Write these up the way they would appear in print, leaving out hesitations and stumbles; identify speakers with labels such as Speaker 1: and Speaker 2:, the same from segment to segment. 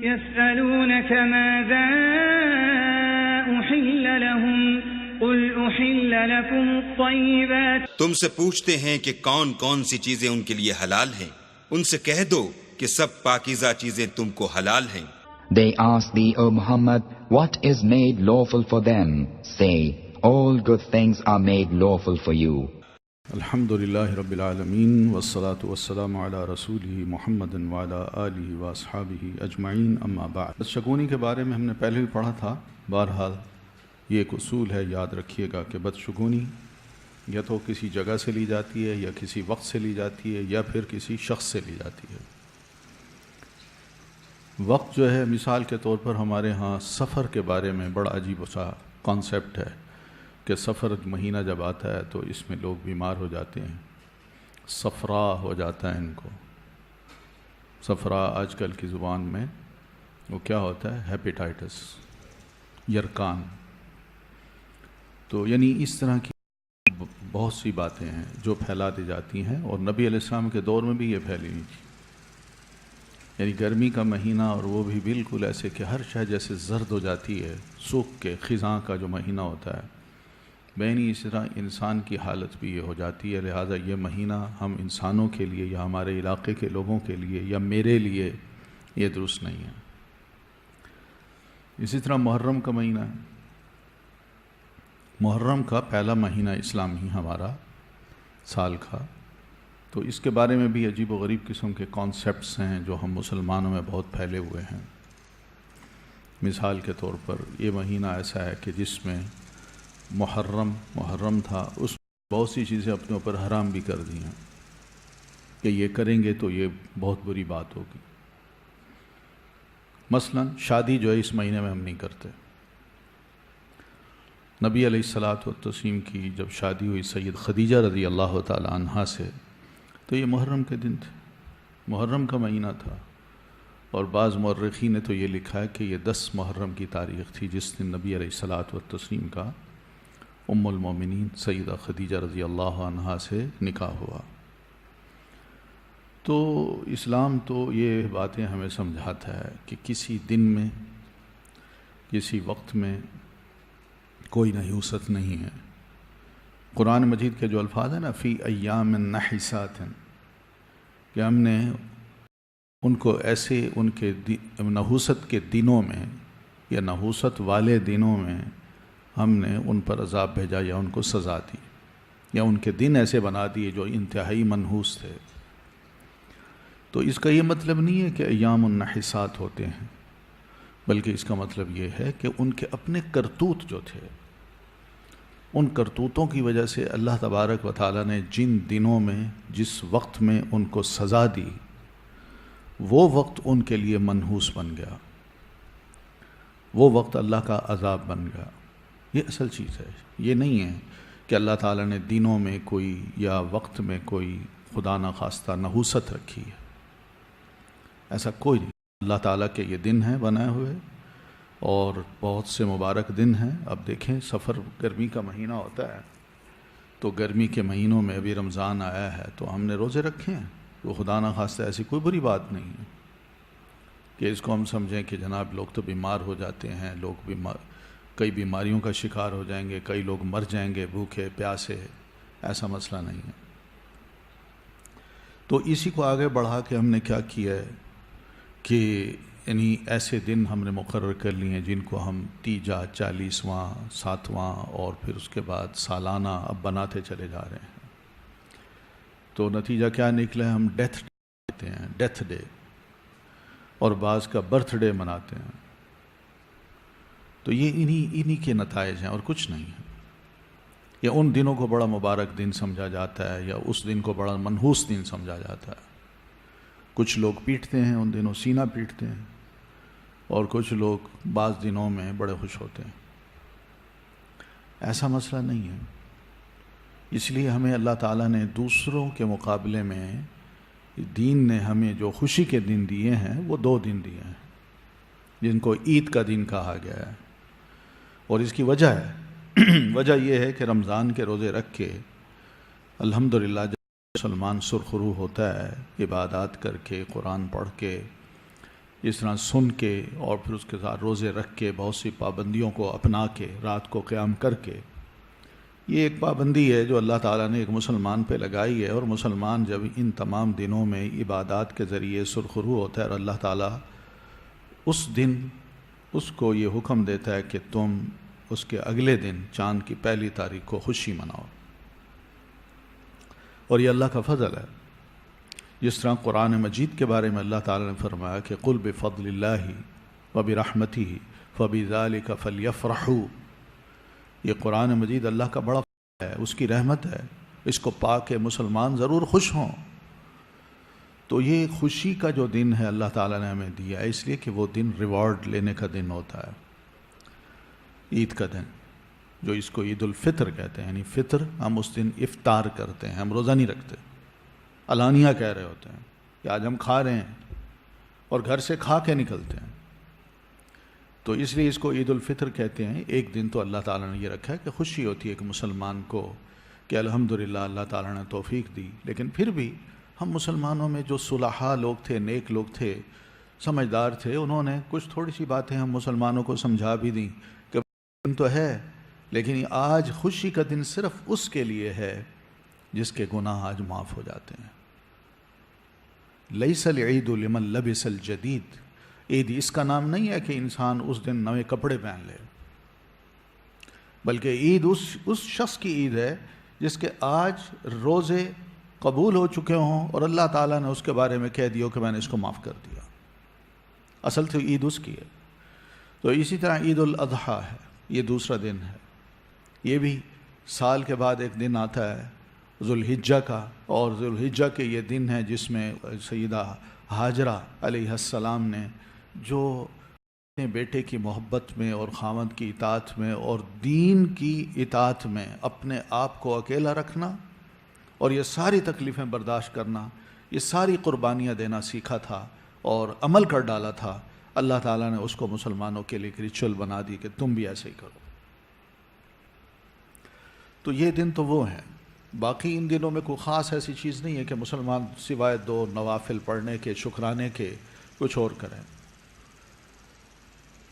Speaker 1: يسألونك ماذا أحل لهم قل أحل لكم الطيبات
Speaker 2: تم سے پوچھتے ہیں کہ کون کون سی چیزیں ان کے لیے حلال ہیں، ان سے کہہ دو کہ سب پاکیزہ چیزیں تم کو حلال ہیں۔
Speaker 3: They ask thee, O Muhammad, what is made lawful for them? Say, all good things are made lawful for you.
Speaker 4: الحمدللہ رب العالمین والصلاة والسلام علی رسولہ محمد وعلی آلہ واصحابہ اجمعین، اما بعد۔ بدشگونی کے بارے میں ہم نے پہلے بھی پڑھا تھا۔ بہرحال یہ ایک اصول ہے، یاد رکھیے گا کہ بدشگونی یا تو کسی جگہ سے لی جاتی ہے، یا کسی وقت سے لی جاتی ہے، یا پھر کسی شخص سے لی جاتی ہے۔ وقت جو ہے، مثال کے طور پر ہمارے ہاں سفر کے بارے میں بڑا عجیب سا کانسیپٹ ہے کہ سفر مہینہ جب آتا ہے تو اس میں لوگ بیمار ہو جاتے ہیں، صفرا ہو جاتا ہے ان کو۔ صفرا آج کل کی زبان میں وہ کیا ہوتا ہے؟ ہیپیٹائٹس، یرکان۔ تو یعنی اس طرح کی بہت سی باتیں ہیں جو پھیلا دی جاتی ہیں، اور نبی علیہ السلام کے دور میں بھی یہ پھیلی ہوئی تھی۔ یعنی گرمی کا مہینہ، اور وہ بھی بالکل ایسے کہ ہر شے جیسے زرد ہو جاتی ہے، سوکھ کے خزاں کا جو مہینہ ہوتا ہے، بینی اس طرح انسان کی حالت بھی یہ ہو جاتی ہے۔ لہٰذا یہ مہینہ ہم انسانوں کے لیے یا ہمارے علاقے کے لوگوں کے لیے یا میرے لیے یہ درست نہیں ہے۔ اسی طرح محرم کا مہینہ ہے۔ محرم کا پہلا مہینہ اسلامی ہمارا سال کا، تو اس کے بارے میں بھی عجیب و غریب قسم کے کانسیپٹس ہیں جو ہم مسلمانوں میں بہت پھیلے ہوئے ہیں۔ مثال کے طور پر یہ مہینہ ایسا ہے کہ جس میں محرم تھا، اس میں بہت سی چیزیں اپنے اوپر حرام بھی کر دی ہیں کہ یہ کریں گے تو یہ بہت بری بات ہوگی۔ مثلا شادی جو ہے اس مہینے میں ہم نہیں کرتے۔ نبی علیہ الصلاۃ والتسلیم کی جب شادی ہوئی سید خدیجہ رضی اللہ تعالی عنہا سے، تو یہ محرم کے دن تھے، محرم کا مہینہ تھا، اور بعض مورخین نے تو یہ لکھا ہے کہ یہ 10 محرم کی تاریخ تھی جس دن نبی علیہ الصلاۃ والتسلیم کا ام المومنین سیدہ خدیجہ رضی اللہ عنہا سے نکاح ہوا۔ تو اسلام تو یہ باتیں ہمیں سمجھاتا ہے کہ کسی دن میں، کسی وقت میں کوئی نحوست نہیں ہے۔ قرآن مجید کے جو الفاظ ہیں نا، فی ایام نحسات، کہ ہم نے ان کو ایسے ان کے نحوست کے دنوں میں یا نحوست والے دنوں میں ہم نے ان پر عذاب بھیجا یا ان کو سزا دی، یا ان کے دن ایسے بنا دیے جو انتہائی منحوس تھے۔ تو اس کا یہ مطلب نہیں ہے کہ ایام النحسات ہوتے ہیں، بلکہ اس کا مطلب یہ ہے کہ ان کے اپنے کرتوت جو تھے، ان کرتوتوں کی وجہ سے اللہ تبارک و تعالیٰ نے جن دنوں میں جس وقت میں ان کو سزا دی، وہ وقت ان کے لیے منحوس بن گیا، وہ وقت اللہ کا عذاب بن گیا۔ یہ اصل چیز ہے۔ یہ نہیں ہے کہ اللہ تعالیٰ نے دنوں میں کوئی یا وقت میں کوئی خدا نخواستہ نحوست رکھی ہے، ایسا کوئی نہیں۔ اللہ تعالیٰ کے یہ دن ہیں بنائے ہوئے، اور بہت سے مبارک دن ہیں۔ اب دیکھیں، سفر گرمی کا مہینہ ہوتا ہے، تو گرمی کے مہینوں میں ابھی رمضان آیا ہے تو ہم نے روزے رکھے ہیں، تو خدا نخواستہ ایسی کوئی بری بات نہیں ہے کہ اس کو ہم سمجھیں کہ جناب لوگ تو بیمار ہو جاتے ہیں، لوگ کئی بیماریوں کا شکار ہو جائیں گے، کئی لوگ مر جائیں گے بھوکے پیاسے، ایسا مسئلہ نہیں ہے۔ تو اسی کو آگے بڑھا کے ہم نے کیا کیا ہے کہ یعنی ایسے دن ہم نے مقرر کر لیے ہیں جن کو ہم تیجا، 40واں، 7واں، اور پھر اس کے بعد سالانہ اب بناتے چلے جا رہے ہیں۔ تو نتیجہ کیا نکلا ہے؟ ہم ڈیتھ ڈے کہتے ہیں، ڈیتھ ڈے، اور بعض کا برتھ ڈے مناتے ہیں۔ تو یہ انہی کے نتائج ہیں اور کچھ نہیں ہے۔ یا ان دنوں کو بڑا مبارک دن سمجھا جاتا ہے، یا اس دن کو بڑا منحوس دن سمجھا جاتا ہے۔ کچھ لوگ پیٹتے ہیں ان دنوں، سینہ پیٹتے ہیں، اور کچھ لوگ بعض دنوں میں بڑے خوش ہوتے ہیں۔ ایسا مسئلہ نہیں ہے۔ اس لیے ہمیں اللہ تعالیٰ نے دوسروں کے مقابلے میں دین نے ہمیں جو خوشی کے دن دیے ہیں وہ 2 دن دیے ہیں، جن کو عید کا دن کہا گیا ہے۔ اور اس کی وجہ ہے، وجہ یہ ہے کہ رمضان کے روزے رکھ کے الحمدللہ جب مسلمان سرخرو ہوتا ہے، عبادات کر کے، قرآن پڑھ کے، اس طرح سن کے اور پھر اس کے ساتھ روزے رکھ کے بہت سی پابندیوں کو اپنا کے رات کو قیام کر کے، یہ ایک پابندی ہے جو اللہ تعالیٰ نے ایک مسلمان پہ لگائی ہے، اور مسلمان جب ان تمام دنوں میں عبادات کے ذریعے سرخرو ہوتا ہے، اور اللہ تعالیٰ اس دن اس کو یہ حکم دیتا ہے کہ تم اس کے اگلے دن چاند کی پہلی تاریخ کو خوشی مناؤ، اور یہ اللہ کا فضل ہے۔ جس طرح قرآن مجید کے بارے میں اللہ تعالیٰ نے فرمایا کہ قل بفضل اللہ وبرحمتہ فبذلک فلیفرحوا، یہ قرآن مجید اللہ کا بڑا فضل ہے، اس کی رحمت ہے، اس کو پا کے مسلمان ضرور خوش ہوں۔ تو یہ خوشی کا جو دن ہے اللہ تعالیٰ نے ہمیں دیا ہے، اس لیے کہ وہ دن ریوارڈ لینے کا دن ہوتا ہے، عید کا دن، جو اس کو عید الفطر کہتے ہیں، یعنی فطر ہم اس دن افطار کرتے ہیں، ہم روزہ نہیں رکھتے، علانیہ کہہ رہے ہوتے ہیں کہ آج ہم کھا رہے ہیں، اور گھر سے کھا کے نکلتے ہیں، تو اس لیے اس کو عید الفطر کہتے ہیں۔ ایک دن تو اللہ تعالیٰ نے یہ رکھا ہے کہ خوشی ہوتی ہے کہ مسلمان کو کہ الحمدللہ اللہ تعالیٰ نے توفیق دی، لیکن پھر بھی ہم مسلمانوں میں جو صلحاء لوگ تھے، نیک لوگ تھے، سمجھدار تھے، انہوں نے کچھ تھوڑی سی باتیں ہم مسلمانوں کو سمجھا بھی دیں کہ دن تو ہے، لیکن آج خوشی کا دن صرف اس کے لیے ہے جس کے گناہ آج معاف ہو جاتے ہیں۔ لیس العید لمن لبس الجدید، عید اس کا نام نہیں ہے کہ انسان اس دن نئے کپڑے پہن لے، بلکہ عید اس شخص کی عید ہے جس کے آج روزے قبول ہو چکے ہوں اور اللہ تعالیٰ نے اس کے بارے میں کہہ دیا کہ میں نے اس کو معاف کر دیا، اصل تو عید اس کی ہے۔ تو اسی طرح عید الاضحیٰ ہے، یہ دوسرا دن ہے، یہ بھی سال کے بعد ایک دن آتا ہے ذوالحجہ کا، اور ذوالحجہ کے یہ دن ہے جس میں سیدہ ہاجرہ علیہ السلام نے جو اپنے بیٹے کی محبت میں اور خاوند کی اطاعت میں اور دین کی اطاعت میں اپنے آپ کو اکیلا رکھنا اور یہ ساری تکلیفیں برداشت کرنا، یہ ساری قربانیاں دینا سیکھا تھا اور عمل کر ڈالا تھا، اللہ تعالیٰ نے اس کو مسلمانوں کے لیے ایک ریچول بنا دی کہ تم بھی ایسے ہی کرو۔ تو یہ دن تو وہ ہیں، باقی ان دنوں میں کوئی خاص ایسی چیز نہیں ہے کہ مسلمان سوائے دو نوافل پڑھنے کے، شکرانے کے، کچھ اور کریں۔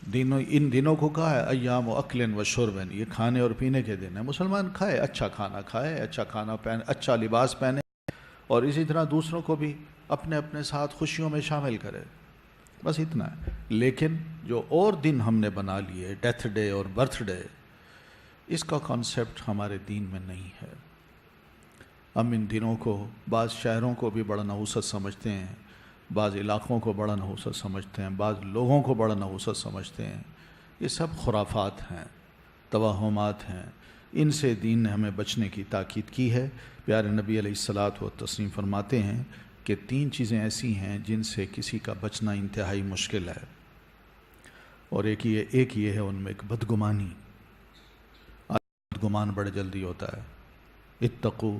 Speaker 4: ان دنوں کو کہا ہے ایام و اکل و شرب، یہ کھانے اور پینے کے دن ہیں، مسلمان کھائے، اچھا کھانا کھائے، اچھا کھانا پہنے، اچھا لباس پہنے، اور اسی طرح دوسروں کو بھی اپنے اپنے ساتھ خوشیوں میں شامل کرے، بس اتنا ہے۔ لیکن جو اور دن ہم نے بنا لیے، ڈیتھ ڈے اور برتھ ڈے، اس کا کانسیپٹ ہمارے دین میں نہیں ہے۔ ہم ان دنوں کو بعض شہروں کو بھی بڑا نحوست سمجھتے ہیں، بعض علاقوں کو بڑا نحوست سمجھتے ہیں، بعض لوگوں کو بڑا نحوست سمجھتے ہیں۔ یہ سب خرافات ہیں، توہمات ہیں، ان سے دین نے ہمیں بچنے کی تاکید کی ہے۔ پیارے نبی علیہ الصلاۃ والتسلیم فرماتے ہیں کہ 3 چیزیں ایسی ہیں جن سے کسی کا بچنا انتہائی مشکل ہے، اور ایک یہ ہے ان میں ایک بدگمانی۔ بدگمان بڑے جلدی ہوتا ہے۔ اتقوا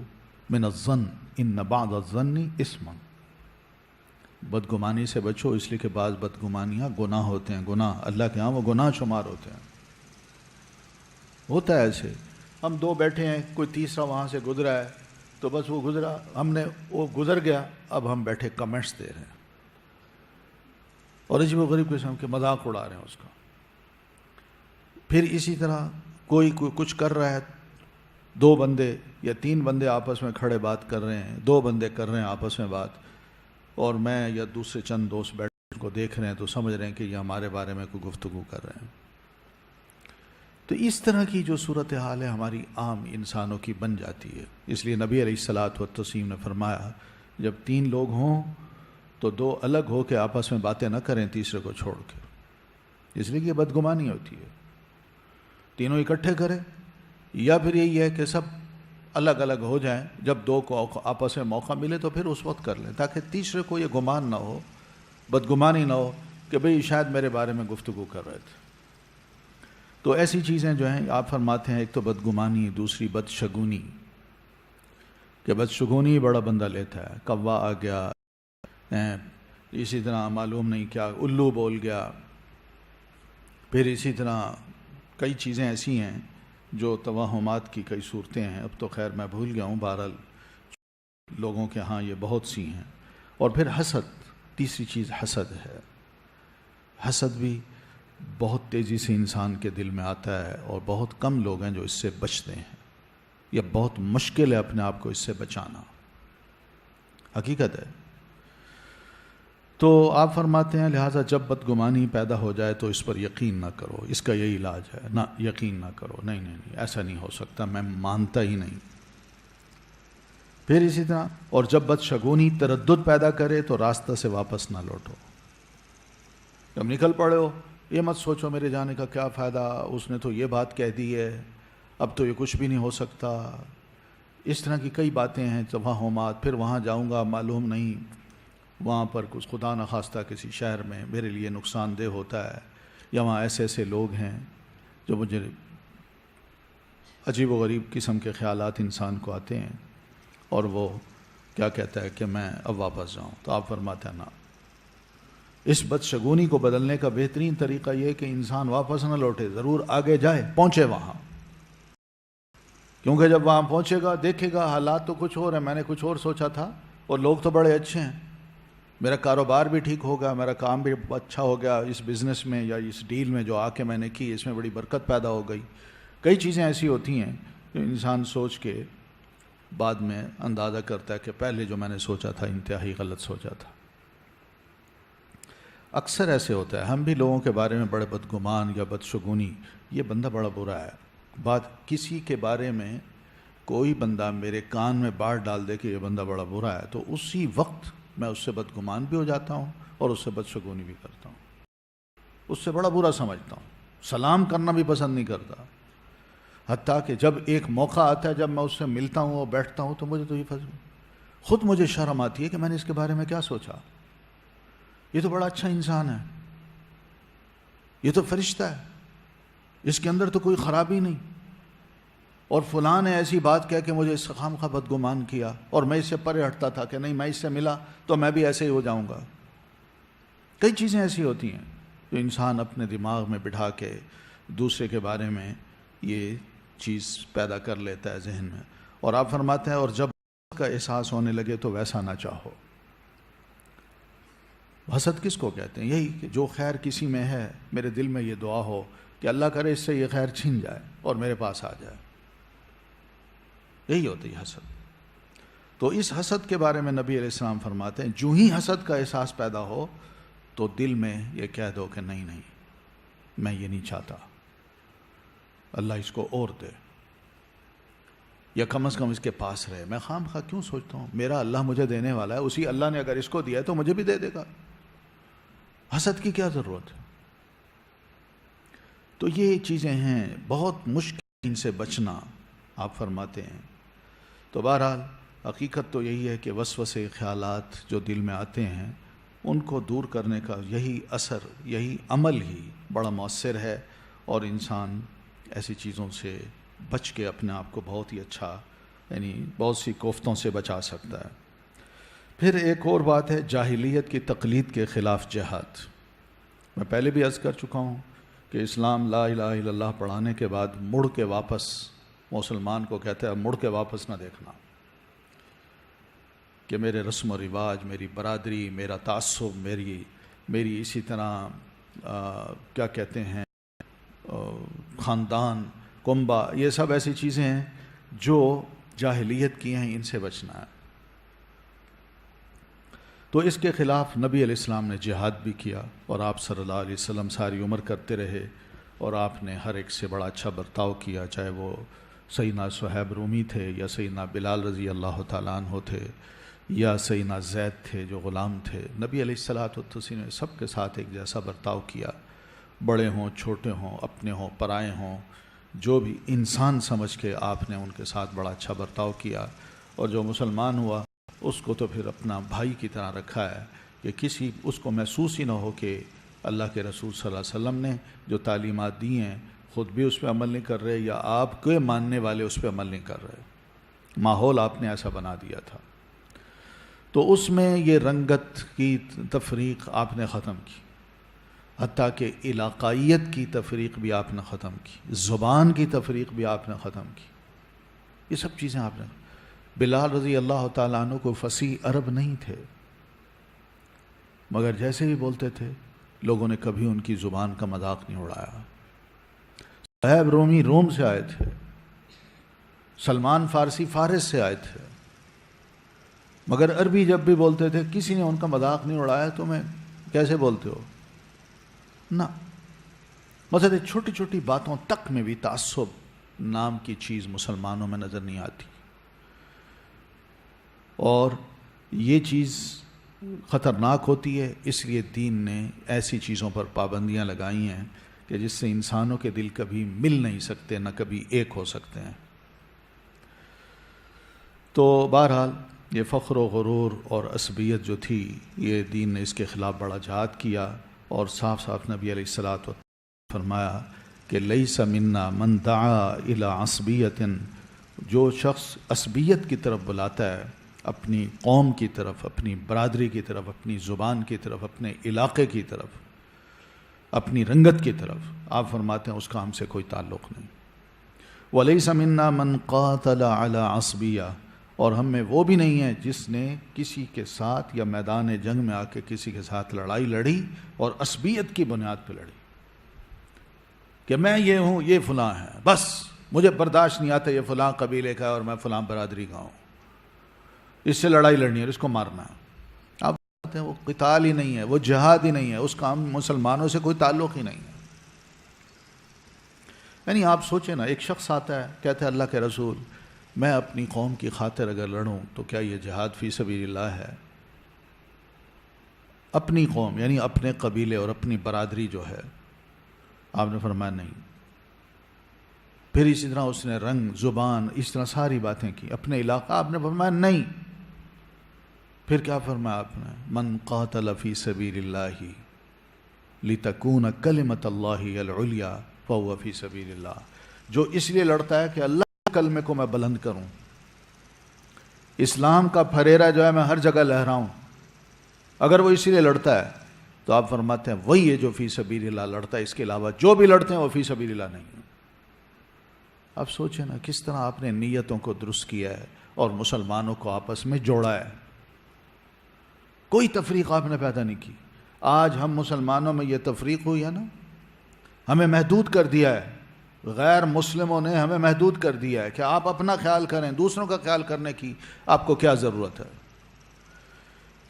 Speaker 4: من الظن ان بعض الظن اثم، بدگمانی سے بچو، اس لیے کہ بعض بدگمانیاں گناہ ہوتے ہیں، گناہ اللہ کے ہاں وہ گناہ شمار ہوتے ہیں۔ ہوتا ہے ایسے، ہم 2 بیٹھے ہیں، کوئی تیسرا وہاں سے گزرا ہے تو بس وہ گزرا، وہ گزر گیا، اب ہم بیٹھے کمنٹس دے رہے ہیں اور عجیب و غریب قسم کے مذاق اڑا رہے ہیں اس کا۔ پھر اسی طرح کوئی کچھ کر رہا ہے، 2 بندے یا 3 بندے آپس میں کھڑے بات کر رہے ہیں، 2 بندے کر رہے ہیں آپس میں بات، اور میں یا دوسرے چند دوست بیٹھ ان کو دیکھ رہے ہیں تو سمجھ رہے ہیں کہ یہ ہمارے بارے میں کوئی گفتگو کر رہے ہیں۔ تو اس طرح کی جو صورتحال ہے ہماری عام انسانوں کی بن جاتی ہے۔ اس لیے نبی علیہ الصلاۃ والتسلیم نے فرمایا جب 3 لوگ ہوں تو 2 الگ ہو کے آپس میں باتیں نہ کریں تیسرے کو چھوڑ کے، اس لیے کہ یہ بدگمانی ہوتی ہے۔ تینوں اکٹھے کریں، یا پھر یہی ہے کہ سب الگ الگ ہو جائیں، جب 2 کو آپس میں موقع ملے تو پھر اس وقت کر لیں، تاکہ تیسرے کو یہ گمان نہ ہو، بدگمانی نہ ہو کہ بھئی شاید میرے بارے میں گفتگو کر رہے تھے۔ تو ایسی چیزیں جو ہیں آپ فرماتے ہیں، ایک تو بدگمانی، دوسری بدشگونی، کہ بدشگونی بڑا بندہ لیتا ہے، کوا آ گیا، اسی طرح معلوم نہیں کیا الو بول گیا، پھر اسی طرح کئی چیزیں ایسی ہیں جو توہمات کی کئی صورتیں ہیں، اب تو خیر میں بھول گیا ہوں، بہرحال لوگوں کے ہاں یہ بہت سی ہیں۔ اور پھر حسد، تیسری چیز حسد ہے، حسد بھی بہت تیزی سے انسان کے دل میں آتا ہے، اور بہت کم لوگ ہیں جو اس سے بچتے ہیں، یا بہت مشکل ہے اپنے آپ کو اس سے بچانا، حقیقت ہے۔ تو آپ فرماتے ہیں لہٰذا جب بدگمانی پیدا ہو جائے تو اس پر یقین نہ کرو، اس کا یہی علاج ہے، نہ یقین نہ کرو، نہیں ایسا نہیں ہو سکتا، میں مانتا ہی نہیں۔ پھر اسی طرح اور جب بدشگونی تردد پیدا کرے تو راستہ سے واپس نہ لوٹو۔ جب نکل پڑے ہو یہ مت سوچو میرے جانے کا کیا فائدہ، اس نے تو یہ بات کہہ دی ہے، اب تو یہ کچھ بھی نہیں ہو سکتا، اس طرح کی کئی باتیں ہیں، توہمات، پھر وہاں جاؤں گا معلوم نہیں وہاں پر کچھ خدا نخواستہ کسی شہر میں میرے لیے نقصان دہ ہوتا ہے، یا وہاں ایسے ایسے لوگ ہیں جو مجھے عجیب و غریب قسم کے خیالات انسان کو آتے ہیں، اور وہ کیا کہتا ہے کہ میں اب واپس جاؤں۔ تو آپ فرماتے ہیں نا، اس بدشگونی کو بدلنے کا بہترین طریقہ یہ ہے کہ انسان واپس نہ لوٹے، ضرور آگے جائے، پہنچے وہاں، کیونکہ جب وہاں پہنچے گا دیکھے گا حالات تو کچھ اور ہیں، میں نے کچھ اور سوچا تھا اور لوگ تو بڑے اچھے ہیں، میرا کاروبار بھی ٹھیک ہوگا، میرا کام بھی اچھا ہو گیا، اس بزنس میں یا اس ڈیل میں جو آ کے میں نے کی اس میں بڑی برکت پیدا ہو گئی۔ کئی چیزیں ایسی ہوتی ہیں جو انسان سوچ کے بعد میں اندازہ کرتا ہے کہ پہلے جو میں نے سوچا تھا انتہائی غلط سوچا تھا۔ اکثر ایسے ہوتا ہے، ہم بھی لوگوں کے بارے میں بڑے بدگمان یا بدشگونی، یہ بندہ بڑا برا ہے، بات کسی کے بارے میں کوئی بندہ میرے کان میں بات ڈال دے کہ یہ بندہ بڑا برا ہے، تو اسی وقت میں اس سے بدگمان بھی ہو جاتا ہوں اور اس سے بدشگونی بھی کرتا ہوں، اس سے بڑا برا سمجھتا ہوں، سلام کرنا بھی پسند نہیں کرتا، حتیٰ کہ جب ایک موقع آتا ہے جب میں اس سے ملتا ہوں اور بیٹھتا ہوں تو مجھے تو یہ خود مجھے شرم آتی ہے کہ میں نے اس کے بارے میں کیا سوچا، یہ تو بڑا اچھا انسان ہے، یہ تو فرشتہ ہے، اس کے اندر تو کوئی خرابی نہیں، اور فلاں نے ایسی بات کہہ کہ مجھے اس خامخواہ بدگمان کیا، اور میں اس سے پرے ہٹتا تھا کہ نہیں میں اس سے ملا تو میں بھی ایسے ہی ہو جاؤں گا۔ کئی چیزیں ایسی ہوتی ہیں جو انسان اپنے دماغ میں بٹھا کے دوسرے کے بارے میں یہ چیز پیدا کر لیتا ہے ذہن میں، اور آپ فرماتے ہیں اور جب کا احساس ہونے لگے تو ویسا نہ چاہو۔ حسد کس کو کہتے ہیں؟ یہی کہ جو خیر کسی میں ہے میرے دل میں یہ دعا ہو کہ اللہ کرے اس سے یہ خیر چھن جائے اور میرے پاس آ جائے، یہی ہوتی ہے حسد۔ تو اس حسد کے بارے میں نبی علیہ السلام فرماتے ہیں جو ہی حسد کا احساس پیدا ہو تو دل میں یہ کہہ دو کہ نہیں میں یہ نہیں چاہتا، اللہ اس کو اور دے، یا کم از کم اس کے پاس رہے، میں خام خواہ کیوں سوچتا ہوں، میرا اللہ مجھے دینے والا ہے، اسی اللہ نے اگر اس کو دیا ہے تو مجھے بھی دے دے گا، حسد کی کیا ضرورت ہے؟ تو یہ چیزیں ہیں بہت مشکل، ان سے بچنا آپ فرماتے ہیں۔ تو بہرحال حقیقت تو یہی ہے کہ وسوسے خیالات جو دل میں آتے ہیں ان کو دور کرنے کا یہی اثر، یہی عمل ہی بڑا مؤثر ہے، اور انسان ایسی چیزوں سے بچ کے اپنے آپ کو بہت ہی اچھا، یعنی بہت سی کوفتوں سے بچا سکتا ہے۔ پھر ایک اور بات ہے جاہلیت کی تقلید کے خلاف جہاد۔ میں پہلے بھی عرض کر چکا ہوں کہ اسلام لا الہ الا اللہ پڑھانے کے بعد مڑ کے واپس مسلمان کو کہتا ہے مڑ کے واپس نہ دیکھنا، کہ میرے رسم و رواج، میری برادری، میرا تعصب، میری اسی طرح کیا کہتے ہیں خاندان، کنبہ، یہ سب ایسی چیزیں ہیں جو جاہلیت کی ہیں، ان سے بچنا ہے۔ تو اس کے خلاف نبی علیہ السلام نے جہاد بھی کیا، اور آپ صلی اللہ علیہ وسلم ساری عمر کرتے رہے، اور آپ نے ہر ایک سے بڑا اچھا برتاؤ کیا، چاہے وہ سیدنا صہیب رومی تھے، یا سیدنا بلال رضی اللہ تعالیٰ عنہ تھے، یا سیدنا زید تھے جو غلام تھے، نبی علیہ الصلوۃ والتسلیم نے سب کے ساتھ ایک جیسا برتاؤ کیا، بڑے ہوں چھوٹے ہوں، اپنے ہوں پرائے ہوں، جو بھی انسان سمجھ کے آپ نے ان کے ساتھ بڑا اچھا برتاؤ کیا، اور جو مسلمان ہوا اس کو تو پھر اپنا بھائی کی طرح رکھا ہے، کہ کسی اس کو محسوس ہی نہ ہو کہ اللہ کے رسول صلی اللہ علیہ وسلم نے جو تعلیمات دی ہیں خود بھی اس پہ عمل نہیں کر رہے، یا آپ کے ماننے والے اس پہ عمل نہیں کر رہے، ماحول آپ نے ایسا بنا دیا تھا۔ تو اس میں یہ رنگت کی تفریق آپ نے ختم کی، حتیٰ کہ علاقائیت کی تفریق بھی آپ نے ختم کی، زبان کی تفریق بھی آپ نے ختم کی، یہ سب چیزیں آپ نے۔ بلال رضی اللہ تعالیٰ عنہ کو فصیح عرب نہیں تھے، مگر جیسے بھی بولتے تھے لوگوں نے کبھی ان کی زبان کا مذاق نہیں اڑایا۔ صہیب رومی روم سے آئے تھے، سلمان فارسی فارس سے آئے تھے، مگر عربی جب بھی بولتے تھے کسی نے ان کا مذاق نہیں اڑایا۔ تمہیں کیسے بولتے ہو؟ نہ، مطلب چھوٹی چھوٹی باتوں تک میں بھی تعصب نام کی چیز مسلمانوں میں نظر نہیں آتی، اور یہ چیز خطرناک ہوتی ہے۔ اس لیے دین نے ایسی چیزوں پر پابندیاں لگائی ہیں کہ جس سے انسانوں کے دل کبھی مل نہیں سکتے، نہ کبھی ایک ہو سکتے ہیں۔ تو بہرحال یہ فخر و غرور اور عصبیت جو تھی، یہ دین نے اس کے خلاف بڑا جہاد کیا، اور صاف صاف نبی علیہ الصلوۃ والسلام فرمایا کہ لیس منا من دعا الی عصبیت، جو شخص عصبیت کی طرف بلاتا ہے، اپنی قوم کی طرف، اپنی برادری کی طرف، اپنی زبان کی طرف، اپنے علاقے کی طرف، اپنی رنگت کی طرف، آپ فرماتے ہیں اس کا ہم سے کوئی تعلق نہیں۔ ولیس منا من قاتل علی عصبیہ، اور ہم میں وہ بھی نہیں ہے جس نے کسی کے ساتھ یا میدان جنگ میں آ کے کسی کے ساتھ لڑائی لڑی اور عصبیت کی بنیاد پہ لڑی کہ میں یہ ہوں، یہ فلاں ہے، بس مجھے برداشت نہیں آتا یہ فلاں قبیلے کا ہے اور میں فلاں برادری کا ہوں، اس سے لڑائی لڑنی ہے اور اس کو مارنا ہے۔ آپ کہتے ہیں وہ قتال ہی نہیں ہے، وہ جہاد ہی نہیں ہے، اس کا ہم مسلمانوں سے کوئی تعلق ہی نہیں ہے۔ یعنی آپ سوچیں نا، ایک شخص آتا ہے کہتا ہے اللہ کے رسول میں اپنی قوم کی خاطر اگر لڑوں تو کیا یہ جہاد فی سبیل اللہ ہے؟ اپنی قوم یعنی اپنے قبیلے اور اپنی برادری جو ہے، آپ نے فرمایا نہیں۔ پھر اسی طرح اس نے رنگ، زبان، اس طرح ساری باتیں کی، اپنے علاقہ، آپ نے فرمایا نہیں۔ پھر کیا فرمایا آپ نے؟ من قاتل فی سبیل اللہ لتکون کلمۃ اللہ العلیٰ فہو فی سبیل اللہ، جو اس لیے لڑتا ہے کہ اللہ کلمے کو میں بلند کروں، اسلام کا پھریرا جو ہے میں ہر جگہ لہراؤں، اگر وہ اسی لیے لڑتا ہے تو آپ فرماتے ہیں وہی ہے جو فی سبیل اللہ لڑتا ہے، اس کے علاوہ جو بھی لڑتے ہیں وہ فی سبیل اللہ نہیں۔ آپ سوچیں نا کس طرح آپ نے نیتوں کو درست کیا ہے اور مسلمانوں کو آپس میں جوڑا ہے، کوئی تفریق آپ نے پیدا نہیں کی۔ آج ہم مسلمانوں میں یہ تفریق ہوئی ہے نا، ہمیں محدود کر دیا ہے، غیر مسلموں نے ہمیں محدود کر دیا ہے کہ آپ اپنا خیال کریں، دوسروں کا خیال کرنے کی آپ کو کیا ضرورت ہے؟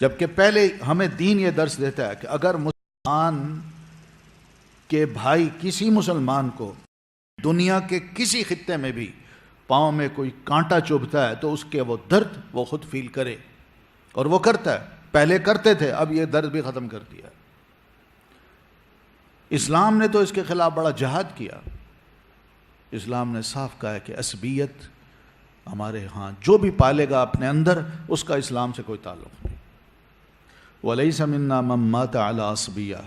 Speaker 4: جبکہ پہلے ہمیں دین یہ درس دیتا ہے کہ اگر مسلمان کے بھائی کسی مسلمان کو دنیا کے کسی خطے میں بھی پاؤں میں کوئی کانٹا چبھتا ہے تو اس کے وہ درد وہ خود فیل کرے، اور وہ کرتا ہے، پہلے کرتے تھے، اب یہ درد بھی ختم کر دیا۔ اسلام نے تو اس کے خلاف بڑا جہاد کیا۔ اسلام نے صاف کہا ہے کہ عصبیت ہمارے ہاں جو بھی پالے گا اپنے اندر، اس کا اسلام سے کوئی تعلق نہیں۔ وَلَيْسَ مِنَّا مَن مَّاتَ عَلَىٰ عَصْبِيَّةٍ،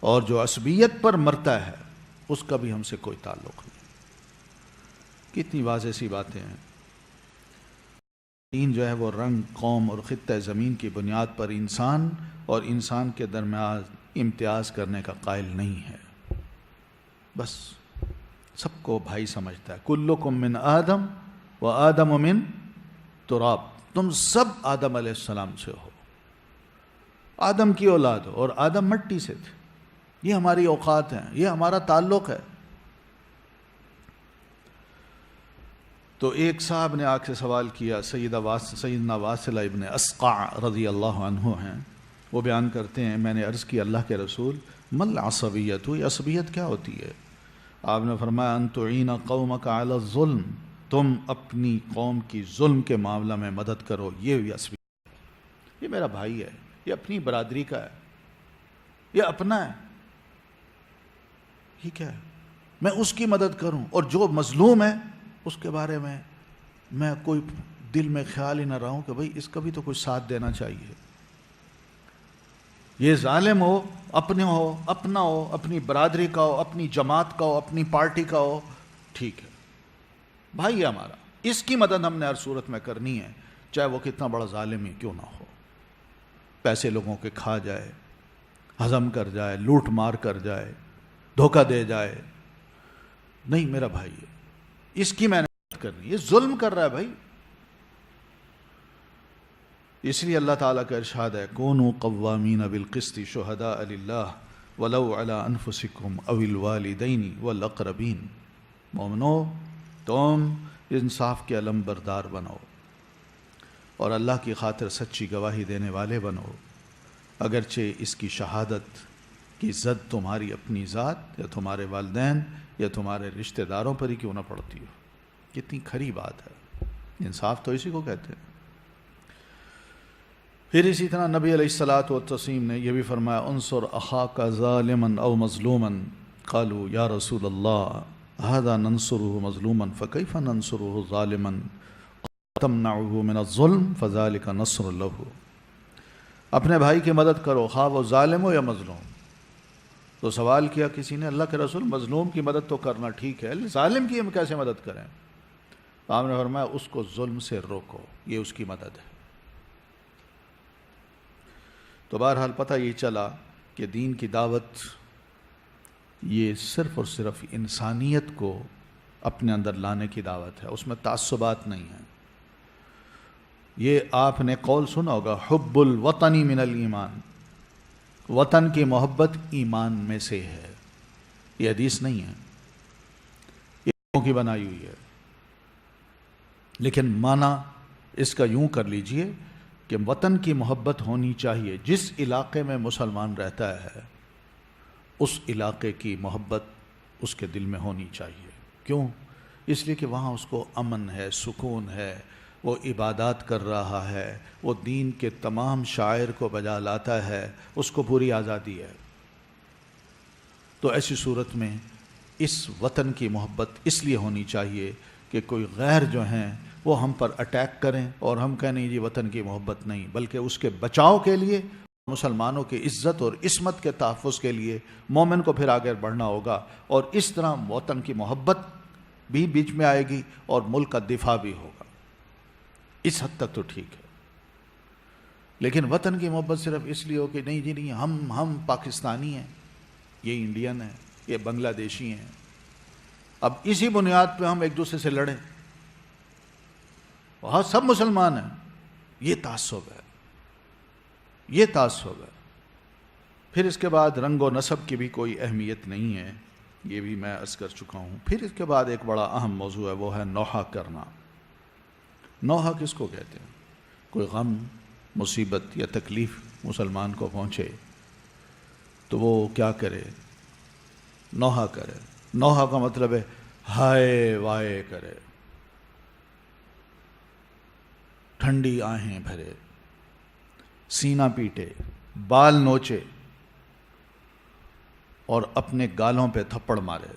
Speaker 4: اور جو عصبیت پر مرتا ہے اس کا بھی ہم سے کوئی تعلق نہیں۔ کتنی واضح سی باتیں ہیں۔ دین جو ہے وہ رنگ، قوم اور خطہ زمین کی بنیاد پر انسان اور انسان کے درمیان امتیاز کرنے کا قائل نہیں ہے، بس سب کو بھائی سمجھتا ہے۔ کلکم من آدم و آدم من تراب، تم سب آدم علیہ السلام سے ہو، آدم کی اولاد ہو، اور آدم مٹی سے تھے۔ یہ ہماری اوقات ہیں، یہ ہمارا تعلق ہے۔ تو ایک صاحب نے آ کے سوال کیا، سیدنا واصلہ ابن اسقع رضی اللہ عنہ ہیں، وہ بیان کرتے ہیں میں نے عرض کی اللہ کے رسول مل عصبیت، یہ عصبیت کیا ہوتی ہے؟ آپ نے فرمایا ان تعین قومک علی الظلم، تم اپنی قوم کی ظلم کے معاملہ میں مدد کرو، یہ عصبیت ہے۔ یہ میرا بھائی ہے، یہ اپنی برادری کا ہے، یہ اپنا ہے، یہ کیا ہے؟ میں اس کی مدد کروں، اور جو مظلوم ہے اس کے بارے میں کوئی دل میں خیال ہی نہ رہوں کہ بھئی اس کا بھی تو کچھ ساتھ دینا چاہیے۔ یہ ظالم ہو، اپنے ہو، اپنا ہو، اپنی برادری کا ہو، اپنی جماعت کا ہو، اپنی پارٹی کا ہو، ٹھیک ہے، بھائی ہے ہمارا، اس کی مدد ہم نے ہر صورت میں کرنی ہے، چاہے وہ کتنا بڑا ظالم ہی کیوں نہ ہو، پیسے لوگوں کے کھا جائے، ہضم کر جائے، لوٹ مار کر جائے، دھوکہ دے جائے، نہیں میرا بھائی ہے، اس کی میں نے مدد کرنی، یہ ظلم کر رہا ہے بھائی۔ اس لیے اللہ تعالیٰ کا ارشاد ہے کونوا قوامین بالقسط شہداء للہ وَلَوْ عَلَىٰ أَنفُسِكُمْ أَوِ الْوَالِدَيْنِ وَالْأَقْرَبِينَ۔ مومنو، تم انصاف کے علم بردار بنو اور اللہ کی خاطر سچی گواہی دینے والے بنو، اگرچہ اس کی شہادت کی زد تمہاری اپنی ذات یا تمہارے والدین یا تمہارے رشتہ داروں پر ہی کیوں نہ پڑتی ہو۔ کتنی کھری بات ہے، انصاف تو اسی کو کہتے ہیں۔ پھر اسی طرح نبی علیہ الصلاۃ والتسلیم نے یہ بھی فرمایا، انصر اخاک ظالما او مظلوما، قالوا یا رسول اللہ هذا ننصره مظلوما فكيف ننصره ظالما، تمنعه من الظلم فذلك نصر له۔ اپنے بھائی کی مدد کرو، خواہ وہ ظالم ہو یا مظلوم۔ تو سوال کیا کسی نے، اللہ کے رسول مظلوم کی مدد تو کرنا ٹھیک ہے، ظالم کی ہم کیسے مدد کریں؟ آپ نے فرمایا اس کو ظلم سے روکو، یہ اس کی مدد ہے۔ تو بہرحال پتہ یہ چلا کہ دین کی دعوت یہ صرف اور صرف انسانیت کو اپنے اندر لانے کی دعوت ہے، اس میں تعصبات نہیں ہیں۔ یہ آپ نے قول سنا ہوگا، حب الوطن من الایمان، وطن کی محبت ایمان میں سے ہے۔ یہ حدیث نہیں ہے، یہ لوگوں کی بنائی ہوئی ہے، لیکن معنی اس کا یوں کر لیجئے کہ وطن کی محبت ہونی چاہیے۔ جس علاقے میں مسلمان رہتا ہے اس علاقے کی محبت اس کے دل میں ہونی چاہیے۔ کیوں؟ اس لیے کہ وہاں اس کو امن ہے، سکون ہے، وہ عبادات کر رہا ہے، وہ دین کے تمام شعائر کو بجا لاتا ہے، اس کو پوری آزادی ہے۔ تو ایسی صورت میں اس وطن کی محبت اس لیے ہونی چاہیے کہ کوئی غیر جو ہیں وہ ہم پر اٹیک کریں اور ہم کہیں نہیں جی وطن کی محبت نہیں، بلکہ اس کے بچاؤ کے لیے، مسلمانوں کی عزت اور عصمت کے تحفظ کے لیے مومن کو پھر آگے بڑھنا ہوگا، اور اس طرح وطن کی محبت بھی بیچ میں آئے گی اور ملک کا دفاع بھی ہوگا۔ اس حد تک تو ٹھیک ہے، لیکن وطن کی محبت صرف اس لیے ہو کہ نہیں جی نہیں ہم پاکستانی ہیں، یہ انڈین ہیں، یہ بنگلہ دیشی ہیں، اب اسی بنیاد پہ ہم ایک دوسرے سے لڑیں، وہاں سب مسلمان ہیں، یہ تعصب ہے، یہ تعصب ہے۔ پھر اس کے بعد رنگ و نسب کی بھی کوئی اہمیت نہیں ہے، یہ بھی میں عرض کر چکا ہوں۔ پھر اس کے بعد ایک بڑا اہم موضوع ہے، وہ ہے نوحہ کرنا۔ نوحہ کس کو کہتے ہیں؟ کوئی غم، مصیبت یا تکلیف مسلمان کو پہنچے تو وہ کیا کرے؟ نوحہ کرے۔ نوحہ کا مطلب ہے ہائے وائے کرے، ٹھنڈی آہیں بھرے، سینہ پیٹے، بال نوچے اور اپنے گالوں پہ تھپڑ مارے،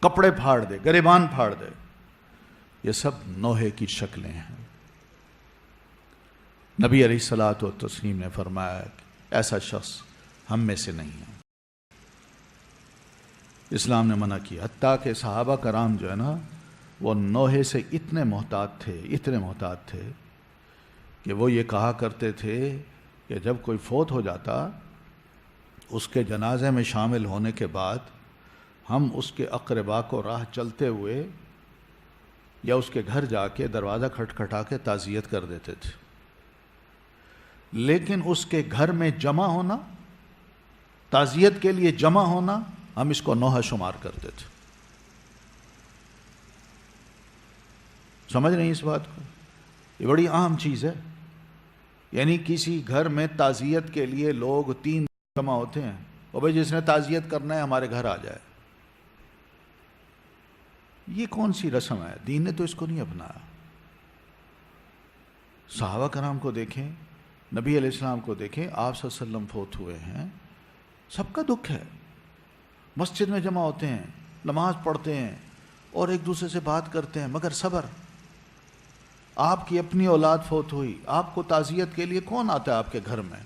Speaker 4: کپڑے پھاڑ دے، گریبان پھاڑ دے۔ یہ سب نوحے کی شکلیں ہیں۔ نبی علیہ الصلاۃ والتسلیم نے فرمایا کہ ایسا شخص ہم میں سے نہیں ہے، اسلام نے منع کیا۔ حتیٰ کہ صحابہ کرام جو ہے نا، وہ نوحے سے اتنے محتاط تھے کہ وہ یہ کہا کرتے تھے کہ جب کوئی فوت ہو جاتا، اس کے جنازے میں شامل ہونے کے بعد ہم اس کے اقربا کو راہ چلتے ہوئے یا اس کے گھر جا کے دروازہ کھٹکھٹا کے تعزیت کر دیتے تھے، لیکن اس کے گھر میں جمع ہونا، تعزیت کے لیے جمع ہونا، ہم اس کو نوحہ شمار کرتے تھے۔ سمجھ رہے ہیں اس بات کو؟ یہ بڑی اہم چیز ہے۔ یعنی کسی گھر میں تعزیت کے لیے لوگ 3 جمع ہوتے ہیں، اور بھائی جس نے تعزیت کرنا ہے ہمارے گھر آ جائے۔ یہ کون سی رسم ہے؟ دین نے تو اس کو نہیں اپنایا۔ صحابہ کرام کو دیکھیں، نبی علیہ السلام کو دیکھیں، آپ صلی اللہ علیہ وسلم فوت ہوئے ہیں، سب کا دکھ ہے، مسجد میں جمع ہوتے ہیں، نماز پڑھتے ہیں اور ایک دوسرے سے بات کرتے ہیں، مگر صبر۔ آپ کی اپنی اولاد فوت ہوئی، آپ کو تعزیت کے لیے کون آتا ہے آپ کے گھر میں؟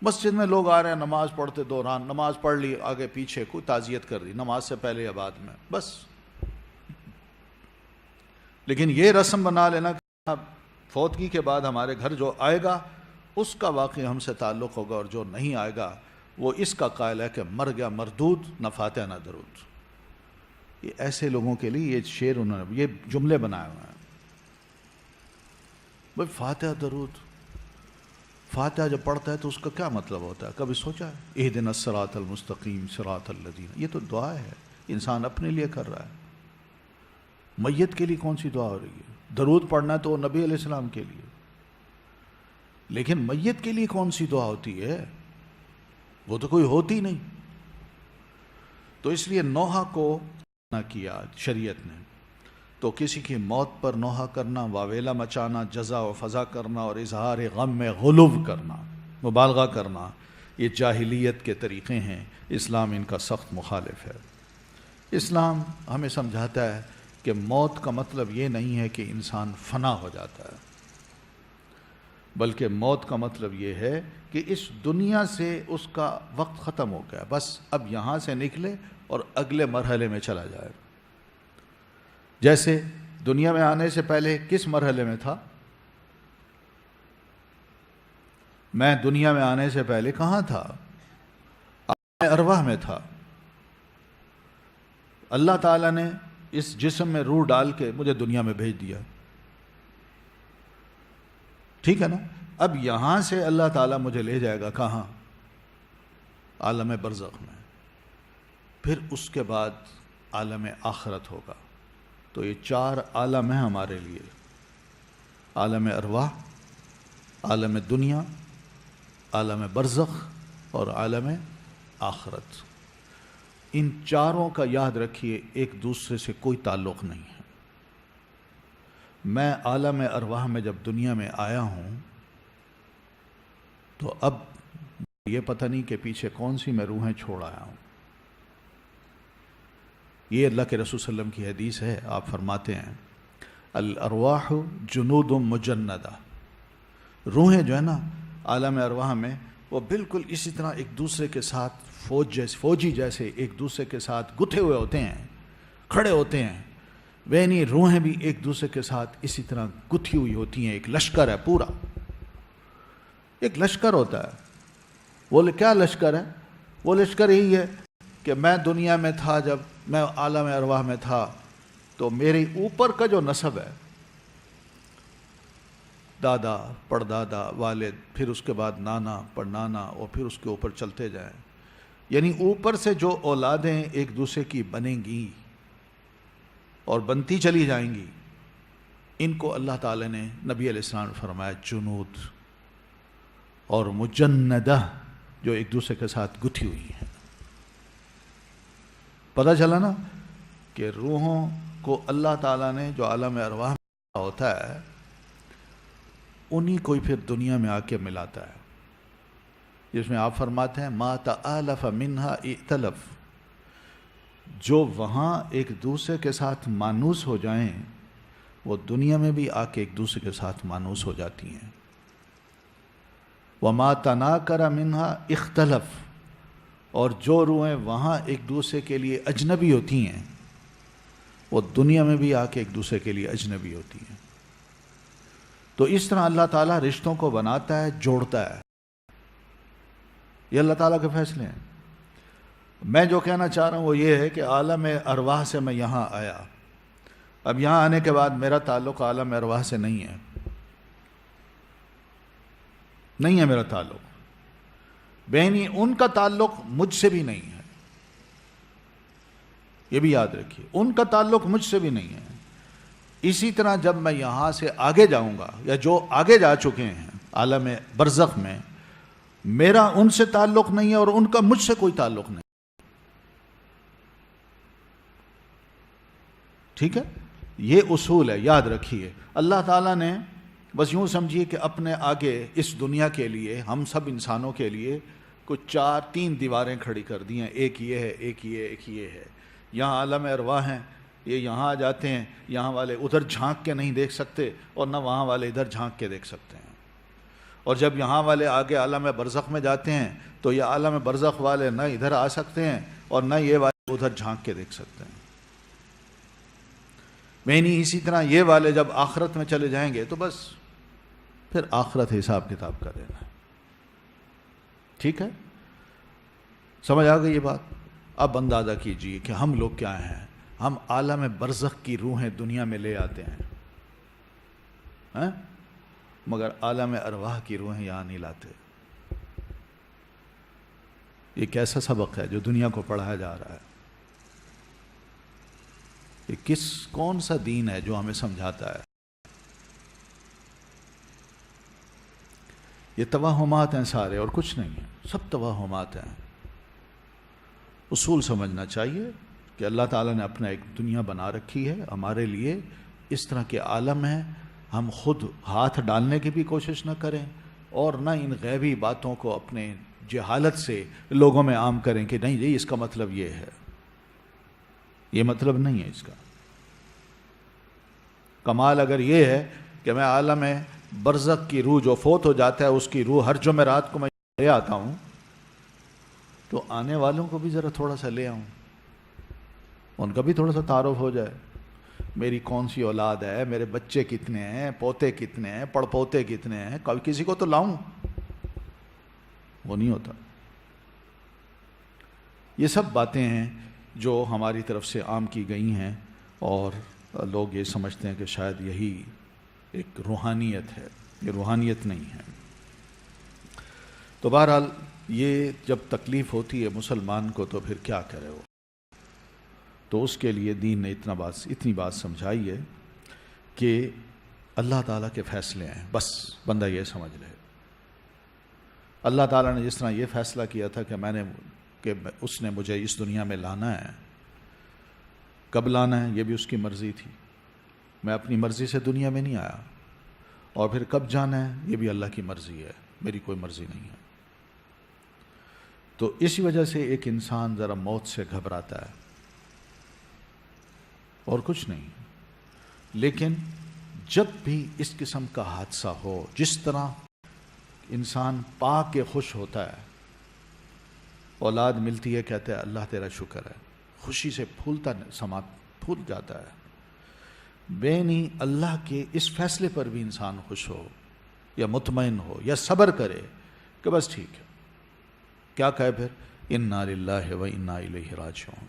Speaker 4: مسجد میں لوگ آ رہے ہیں، نماز پڑھتے دوران، نماز پڑھ لی، آگے پیچھے کوئی تعزیت کر دی، نماز سے پہلے یا بعد میں، بس۔ لیکن یہ رسم بنا لینا کہ فوتگی کے بعد ہمارے گھر جو آئے گا اس کا واقعی ہم سے تعلق ہوگا، اور جو نہیں آئے گا وہ اس کا قائل ہے کہ مر گیا مردود، نہ فاتحہ نہ درود۔ یہ ایسے لوگوں کے لیے یہ شعر انہوں نے، یہ جملے بنائے ہوئے ہیں۔ بھائی فاتحہ درود، فاتحہ جب پڑھتا ہے تو اس کا کیا مطلب ہوتا ہے؟ کبھی سوچا ہے؟ اہدنا الصراط المستقیم صراط الذین، یہ تو دعا ہے، انسان اپنے لیے کر رہا ہے۔ میت کے لیے کون سی دعا ہو رہی ہے؟ درود پڑھنا تو نبی علیہ السلام کے لیے، لیکن میت کے لیے کون سی دعا ہوتی ہے؟ وہ تو کوئی ہوتی نہیں۔ تو اس لیے نوحہ کو نہ کیا شریعت نے، تو کسی کی موت پر نوحہ کرنا، واویلا مچانا، جزا و فضا کرنا اور اظہار غم میں غلو کرنا، مبالغہ کرنا، یہ جاہلیت کے طریقے ہیں، اسلام ان کا سخت مخالف ہے۔ اسلام ہمیں سمجھاتا ہے کہ موت کا مطلب یہ نہیں ہے کہ انسان فنا ہو جاتا ہے، بلکہ موت کا مطلب یہ ہے کہ اس دنیا سے اس کا وقت ختم ہو گیا، بس اب یہاں سے نکلے اور اگلے مرحلے میں چلا جائے۔ جیسے دنیا میں آنے سے پہلے کس مرحلے میں تھا؟ میں دنیا میں آنے سے پہلے کہاں تھا؟ عالم ارواح میں تھا۔ اللہ تعالیٰ نے اس جسم میں روح ڈال کے مجھے دنیا میں بھیج دیا، ٹھیک ہے نا؟ اب یہاں سے اللہ تعالیٰ مجھے لے جائے گا کہاں؟ عالم برزخ میں، پھر اس کے بعد عالم آخرت ہوگا۔ تو یہ 4 عالم ہیں ہمارے لیے، عالم ارواح، عالم دنیا، عالم برزخ اور عالم آخرت۔ ان چاروں کا یاد رکھیے ایک دوسرے سے کوئی تعلق نہیں ہے۔ میں عالم ارواح میں جب دنیا میں آیا ہوں تو اب یہ پتہ نہیں کہ پیچھے کون سی میں روحیں چھوڑ آیا ہوں۔ یہ اللہ کے رسول صلی اللہ علیہ وسلم کی حدیث ہے، آپ فرماتے ہیں الارواح جنود مجندہ، روحیں جو ہے نا عالم ارواح میں وہ بالکل اسی طرح ایک دوسرے کے ساتھ فوجی جیسے ایک دوسرے کے ساتھ گتھے ہوئے ہوتے ہیں، کھڑے ہوتے ہیں، وینی روحیں بھی ایک دوسرے کے ساتھ اسی طرح گتھی ہوئی ہوتی ہیں، ایک لشکر ہے، پورا ایک لشکر ہوتا ہے۔ وہ کیا لشکر ہے؟ وہ لشکر یہی ہے کہ میں دنیا میں تھا، جب میں عالم ارواح میں تھا تو میرے اوپر کا جو نسب ہے، دادا، پردادا، والد، پھر اس کے بعد نانا، پڑنانا، اور پھر اس کے اوپر چلتے جائیں، یعنی اوپر سے جو اولادیں ایک دوسرے کی بنیں گی اور بنتی چلی جائیں گی، ان کو اللہ تعالی نے نبی علیہ السلام نے فرمایا جنود اور مجندہ، جو ایک دوسرے کے ساتھ گتھی ہوئی ہیں۔ پتہ چلا نا کہ روحوں کو اللہ تعالیٰ نے جو عالم ارواح میں ہوتا ہے انہی کو پھر دنیا میں آ کے ملاتا ہے، جس میں آپ فرماتے ہیں ما تآلف منہا ائتلف، جو وہاں ایک دوسرے کے ساتھ مانوس ہو جائیں وہ دنیا میں بھی آ کے ایک دوسرے کے ساتھ مانوس ہو جاتی ہیں۔ وما تناکر منہا اختلف، اور جو روحیں وہاں ایک دوسرے کے لیے اجنبی ہوتی ہیں وہ دنیا میں بھی آ کے ایک دوسرے کے لیے اجنبی ہوتی ہیں۔ تو اس طرح اللہ تعالیٰ رشتوں کو بناتا ہے، جوڑتا ہے، یہ اللہ تعالیٰ کے فیصلے ہیں۔ میں جو کہنا چاہ رہا ہوں وہ یہ ہے کہ عالم ارواح سے میں یہاں آیا، اب یہاں آنے کے بعد میرا تعلق عالم ارواح سے نہیں ہے، نہیں ہے میرا تعلق، بہنی ان کا تعلق مجھ سے بھی نہیں ہے، یہ بھی یاد رکھیے، ان کا تعلق مجھ سے بھی نہیں ہے۔ اسی طرح جب میں یہاں سے آگے جاؤں گا، یا جو آگے جا چکے ہیں عالم برزخ میں، میرا ان سے تعلق نہیں ہے اور ان کا مجھ سے کوئی تعلق نہیں، ٹھیک ہے؟ یہ اصول ہے، یاد رکھیے۔ اللہ تعالیٰ نے بس یوں سمجھیے کہ اپنے آگے اس دنیا کے لیے، ہم سب انسانوں کے لیے کچھ 3 دیواریں کھڑی کر دی ہیں، ایک یہ ہے، ایک یہ ہے۔ یہاں عالم ارواح ہیں، یہ یہاں آ جاتے ہیں، یہاں والے ادھر جھانک کے نہیں دیکھ سکتے اور نہ وہاں والے ادھر جھانک کے دیکھ سکتے ہیں، اور جب یہاں والے آگے عالم برزخ میں جاتے ہیں تو یہ عالم برزخ والے نہ ادھر آ سکتے ہیں اور نہ یہ والے ادھر جھانک کے دیکھ سکتے ہیں۔ میں نہیں، اسی طرح یہ والے جب آخرت میں چلے جائیں گے تو بس پھر آخرت حساب کتاب کر دینا ہے، ٹھیک ہے؟ سمجھ آ گئی یہ بات؟ اب اندازہ کیجئے کہ ہم لوگ کیا ہیں، ہم عالم برزخ کی روحیں دنیا میں لے آتے ہیں، مگر عالم ارواح کی روحیں یہاں نہیں لاتے. یہ کیسا سبق ہے جو دنیا کو پڑھایا جا رہا ہے؟ یہ کون سا دین ہے جو ہمیں سمجھاتا ہے؟ یہ توہمات ہیں سارے، اور کچھ نہیں ہے، سب توہمات ہیں. اصول سمجھنا چاہیے کہ اللہ تعالیٰ نے اپنا ایک دنیا بنا رکھی ہے ہمارے لیے، اس طرح کے عالم ہیں. ہم خود ہاتھ ڈالنے کی بھی کوشش نہ کریں اور نہ ان غیبی باتوں کو اپنے جہالت سے لوگوں میں عام کریں کہ نہیں جی اس کا مطلب یہ ہے. یہ مطلب نہیں ہے اس کا. کمال اگر یہ ہے کہ میں عالم برزخ کی روح جو فوت ہو جاتا ہے اس کی روح ہر جمعرات کو میں لے آتا ہوں، تو آنے والوں کو بھی ذرا تھوڑا سا لے آؤں، ان کا بھی تھوڑا سا تعارف ہو جائے. میری کون سی اولاد ہے، میرے بچے کتنے ہیں، پوتے کتنے ہیں، پڑ پوتے کتنے ہیں، کسی کو تو لاؤں. وہ نہیں ہوتا. یہ سب باتیں ہیں جو ہماری طرف سے عام کی گئی ہیں، اور لوگ یہ سمجھتے ہیں کہ شاید یہی ایک روحانیت ہے. یہ روحانیت نہیں ہے. تو بہرحال یہ جب تکلیف ہوتی ہے مسلمان کو تو پھر کیا کرے وہ؟ تو اس کے لیے دین نے اتنی بات سمجھائی ہے کہ اللہ تعالیٰ کے فیصلے ہیں، بس بندہ یہ سمجھ لے. اللہ تعالیٰ نے جس طرح یہ فیصلہ کیا تھا کہ اس نے مجھے اس دنیا میں لانا ہے، کب لانا ہے یہ بھی اس کی مرضی تھی. میں اپنی مرضی سے دنیا میں نہیں آیا. اور پھر کب جانا ہے یہ بھی اللہ کی مرضی ہے، میری کوئی مرضی نہیں ہے. تو اسی وجہ سے ایک انسان ذرا موت سے گھبراتا ہے اور کچھ نہیں. لیکن جب بھی اس قسم کا حادثہ ہو، جس طرح انسان پا کے خوش ہوتا ہے، اولاد ملتی ہے کہتا ہے اللہ تیرا شکر ہے، خوشی سے پھول جاتا ہے. بے نہیں اللہ کے اس فیصلے پر بھی انسان خوش ہو یا مطمئن ہو یا صبر کرے کہ بس ٹھیک ہے. کیا کہے پھر؟ انا للہ و انا الیہ راجعون.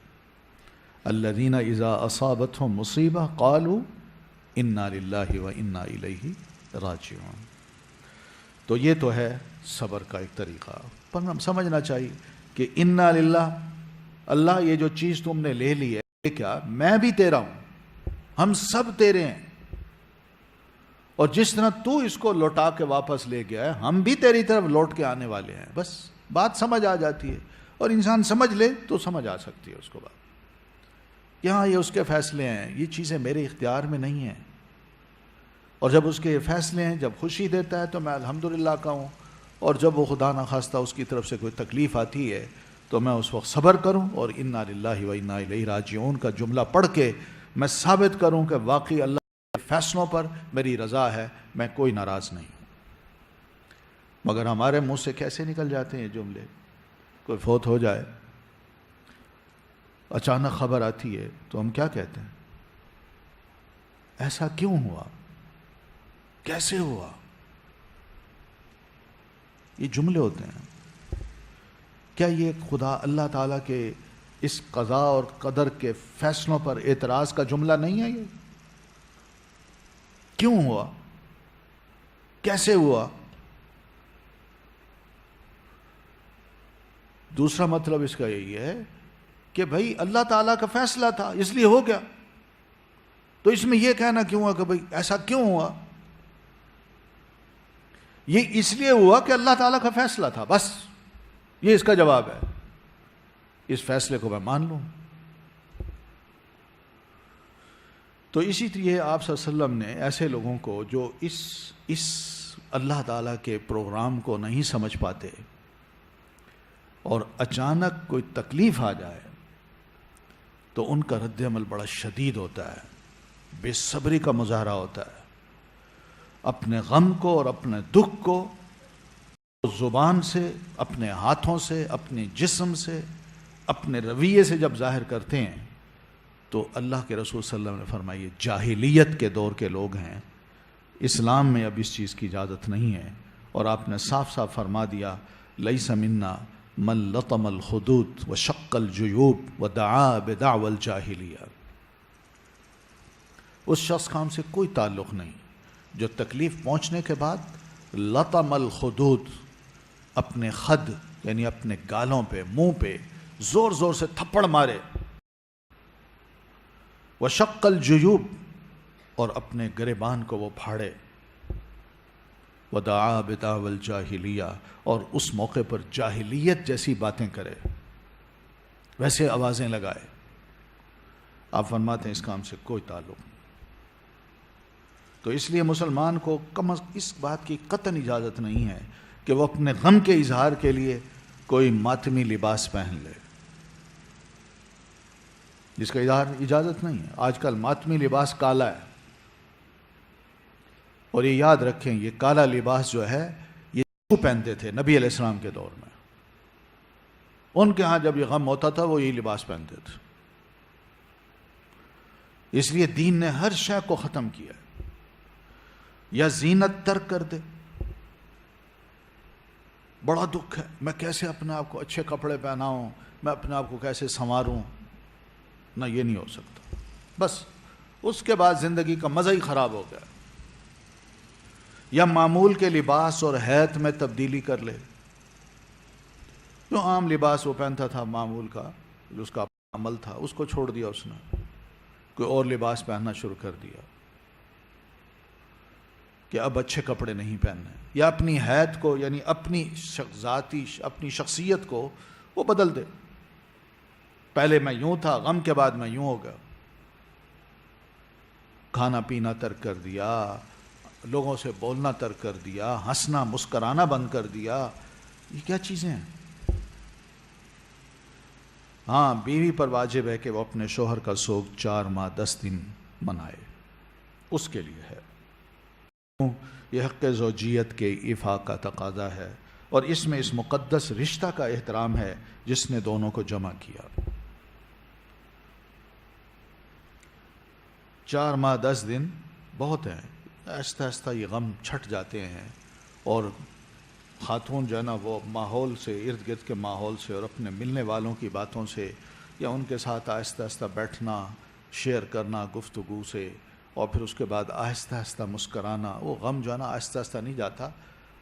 Speaker 4: الذین اذا اصابتهم مصیبہ قالوا انا للہ و انا الیہ راجعون. تو یہ تو ہے صبر کا ایک طریقہ. پر ہم سمجھنا چاہیے کہ انا للہ، اللہ یہ جو چیز تم نے لے لی ہے، یہ کیا میں بھی تیرا ہوں، ہم سب تیرے ہیں، اور جس طرح تو اس کو لوٹا کے واپس لے گیا ہے ہم بھی تیری طرف لوٹ کے آنے والے ہیں. بس بات سمجھ آ جاتی ہے، اور انسان سمجھ لے تو سمجھ آ سکتی ہے اس کو بات. یہاں یہ اس کے فیصلے ہیں، یہ چیزیں میرے اختیار میں نہیں ہیں. اور جب اس کے فیصلے ہیں، جب خوشی دیتا ہے تو میں الحمدللہ کہوں، اور جب وہ خدا نخواستہ اس کی طرف سے کوئی تکلیف آتی ہے تو میں اس وقت صبر کروں، اور انا للہ و انا الیہ راجعون کا جملہ پڑھ کے میں ثابت کروں کہ واقعی اللہ کے فیصلوں پر میری رضا ہے، میں کوئی ناراض نہیں ہوں. مگر ہمارے منہ سے کیسے نکل جاتے ہیں یہ جملے؟ کوئی فوت ہو جائے، اچانک خبر آتی ہے تو ہم کیا کہتے ہیں؟ ایسا کیوں ہوا؟ کیسے ہوا؟ یہ جملے ہوتے ہیں. کیا یہ خدا اللہ تعالیٰ کے اس قضاء اور قدر کے فیصلوں پر اعتراض کا جملہ نہیں ہے؟ یہ کیوں ہوا؟ کیسے ہوا؟ دوسرا مطلب اس کا یہی ہے کہ بھائی اللہ تعالیٰ کا فیصلہ تھا اس لیے ہو گیا، تو اس میں یہ کہنا کیوں ہوا کہ بھائی ایسا کیوں ہوا؟ یہ اس لیے ہوا کہ اللہ تعالیٰ کا فیصلہ تھا، بس یہ اس کا جواب ہے. اس فیصلے کو میں مان لوں. تو اسی لیے آپ صلی اللہ علیہ وسلم نے ایسے لوگوں کو جو اس اللہ تعالیٰ کے پروگرام کو نہیں سمجھ پاتے اور اچانک کوئی تکلیف آ جائے تو ان کا رد عمل بڑا شدید ہوتا ہے، بے صبری کا مظاہرہ ہوتا ہے. اپنے غم کو اور اپنے دکھ کو زبان سے، اپنے ہاتھوں سے، اپنے جسم سے، اپنے رویے سے جب ظاہر کرتے ہیں تو اللہ کے رسول صلی اللہ علیہ وسلم نے فرمایا جاہلیت کے دور کے لوگ ہیں، اسلام میں اب اس چیز کی اجازت نہیں ہے. اور آپ نے صاف صاف فرما دیا لیس منا من لطم الخدود وشق الجیوب ودعا بدعوى الجاہلیہ. اس شخص کا ہم سے کوئی تعلق نہیں جو تکلیف پہنچنے کے بعد لطم الخدود، اپنے خد یعنی اپنے گالوں پہ، منہ پہ زور زور سے تھپڑ مارے، وشق الجیوب، اور اپنے گریبان کو وہ پھاڑے، ودعا بدعوى الجاہلیہ، اور اس موقع پر جاہلیت جیسی باتیں کرے، ویسے آوازیں لگائے۔ آپ فرماتے ہیں اس کام سے کوئی تعلق نہیں۔ تو اس لیے مسلمان کو اس بات کی قطعاً اجازت نہیں ہے کہ وہ اپنے غم کے اظہار کے لیے کوئی ماتمی لباس پہن لے، جس کا اجازت نہیں ہے۔ آج کل ماتمی لباس کالا ہے، اور یہ یاد رکھیں یہ کالا لباس جو ہے یہ پہنتے تھے نبی علیہ السلام کے دور میں، ان کے ہاں جب یہ غم ہوتا تھا وہ یہی لباس پہنتے تھے۔ اس لیے دین نے ہر شے کو ختم کیا، یا زینت ترک کر دے۔ بڑا دکھ ہے، میں کیسے اپنے آپ کو اچھے کپڑے پہناؤں، میں اپنے آپ کو کیسے سنواروں، نہ یہ نہیں ہو سکتا۔ بس اس کے بعد زندگی کا مزہ ہی خراب ہو گیا۔ یا معمول کے لباس اور حیت میں تبدیلی کر لے، جو عام لباس وہ پہنتا تھا معمول کا، جو اس کا عمل تھا، اس کو چھوڑ دیا اس نے، کوئی اور لباس پہننا شروع کر دیا کہ اب اچھے کپڑے نہیں پہننے، یا اپنی حیت کو یعنی اپنی اپنی شخصیت کو وہ بدل دے، پہلے میں یوں تھا، غم کے بعد میں یوں ہو گیا، کھانا پینا ترک کر دیا، لوگوں سے بولنا ترک کر دیا، ہنسنا مسکرانا بند کر دیا۔ یہ کیا چیزیں ہیں؟ ہاں، بیوی پر واجب ہے کہ وہ اپنے شوہر کا سوگ 4 ماہ 10 دن منائے، اس کے لیے ہے۔ یہ حق زوجیت کے ایفا کا تقاضا ہے، اور اس میں اس مقدس رشتہ کا احترام ہے جس نے دونوں کو جمع کیا۔ 4 ماہ 10 دن بہت ہیں، آہستہ آہستہ یہ غم چھٹ جاتے ہیں، اور خاتون جو ہے نا وہ ماحول سے، ارد گرد کے ماحول سے اور اپنے ملنے والوں کی باتوں سے، یا ان کے ساتھ آہستہ آہستہ بیٹھنا، شیئر کرنا گفتگو سے، اور پھر اس کے بعد آہستہ آہستہ مسکرانا، وہ غم جو ہے نا آہستہ آہستہ نہیں جاتا۔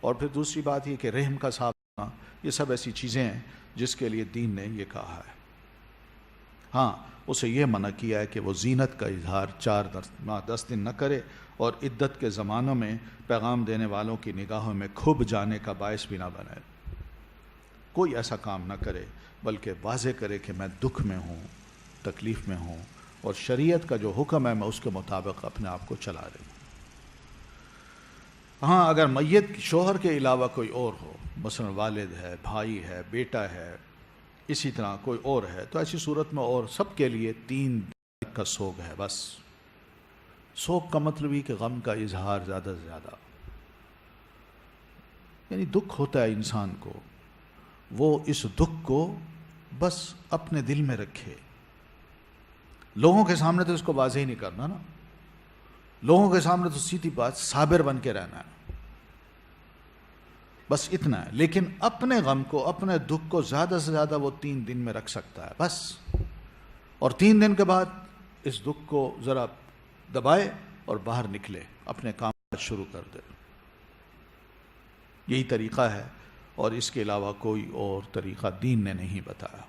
Speaker 4: اور پھر دوسری بات یہ کہ رحم کا صاف ہونا، یہ سب ایسی چیزیں ہیں جس کے لیے دین نے یہ کہا ہے۔ ہاں، اسے یہ منع کیا ہے کہ وہ زینت کا اظہار 4 ماہ 10 دن نہ کرے، اور عدت کے زمانوں میں پیغام دینے والوں کی نگاہوں میں کھب جانے کا باعث بھی نہ بنے۔ کوئی ایسا کام نہ کرے، بلکہ واضح کرے کہ میں دکھ میں ہوں، تکلیف میں ہوں، اور شریعت کا جو حکم ہے میں اس کے مطابق اپنے آپ کو چلا رہی ہوں۔ ہاں، اگر میت شوہر کے علاوہ کوئی اور ہو، مثلا والد ہے، بھائی ہے، بیٹا ہے، اسی طرح کوئی اور ہے، تو ایسی صورت میں اور سب کے لیے 3 دن کا سوگ ہے۔ بس سوگ کا مطلب ہی کہ غم کا اظہار زیادہ سے زیادہ، یعنی دکھ ہوتا ہے انسان کو، وہ اس دکھ کو بس اپنے دل میں رکھے، لوگوں کے سامنے تو اس کو واضح ہی نہیں کرنا نا، لوگوں کے سامنے تو سیدھی بات صابر بن کے رہنا ہے، بس اتنا ہے۔ لیکن اپنے غم کو، اپنے دکھ کو زیادہ سے زیادہ وہ 3 دن میں رکھ سکتا ہے بس، اور 3 دن کے بعد اس دکھ کو ذرا دبائے اور باہر نکلے، اپنے کام شروع کر دے۔ یہی طریقہ ہے، اور اس کے علاوہ کوئی اور طریقہ دین نے نہیں بتایا۔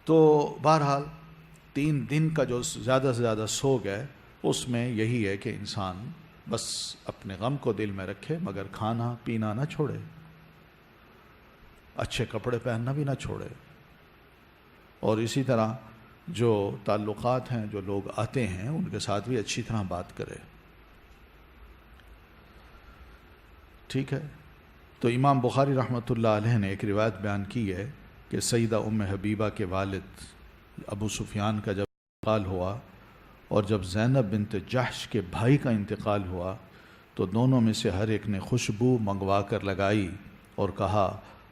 Speaker 4: تو بہرحال 3 دن کا جو زیادہ سے زیادہ سوگ ہے، اس میں یہی ہے کہ انسان بس اپنے غم کو دل میں رکھے، مگر کھانا پینا نہ چھوڑے، اچھے کپڑے پہننا بھی نہ چھوڑے، اور اسی طرح جو تعلقات ہیں، جو لوگ آتے ہیں، ان کے ساتھ بھی اچھی طرح بات کرے۔ ٹھیک ہے؟ تو امام بخاری رحمۃ اللہ علیہ نے ایک روایت بیان کی ہے کہ سیدہ ام حبیبہ کے والد ابو سفیان کا جب انتقال ہوا، اور جب زینب بنت جحش کے بھائی کا انتقال ہوا، تو دونوں میں سے ہر ایک نے خوشبو منگوا کر لگائی اور کہا،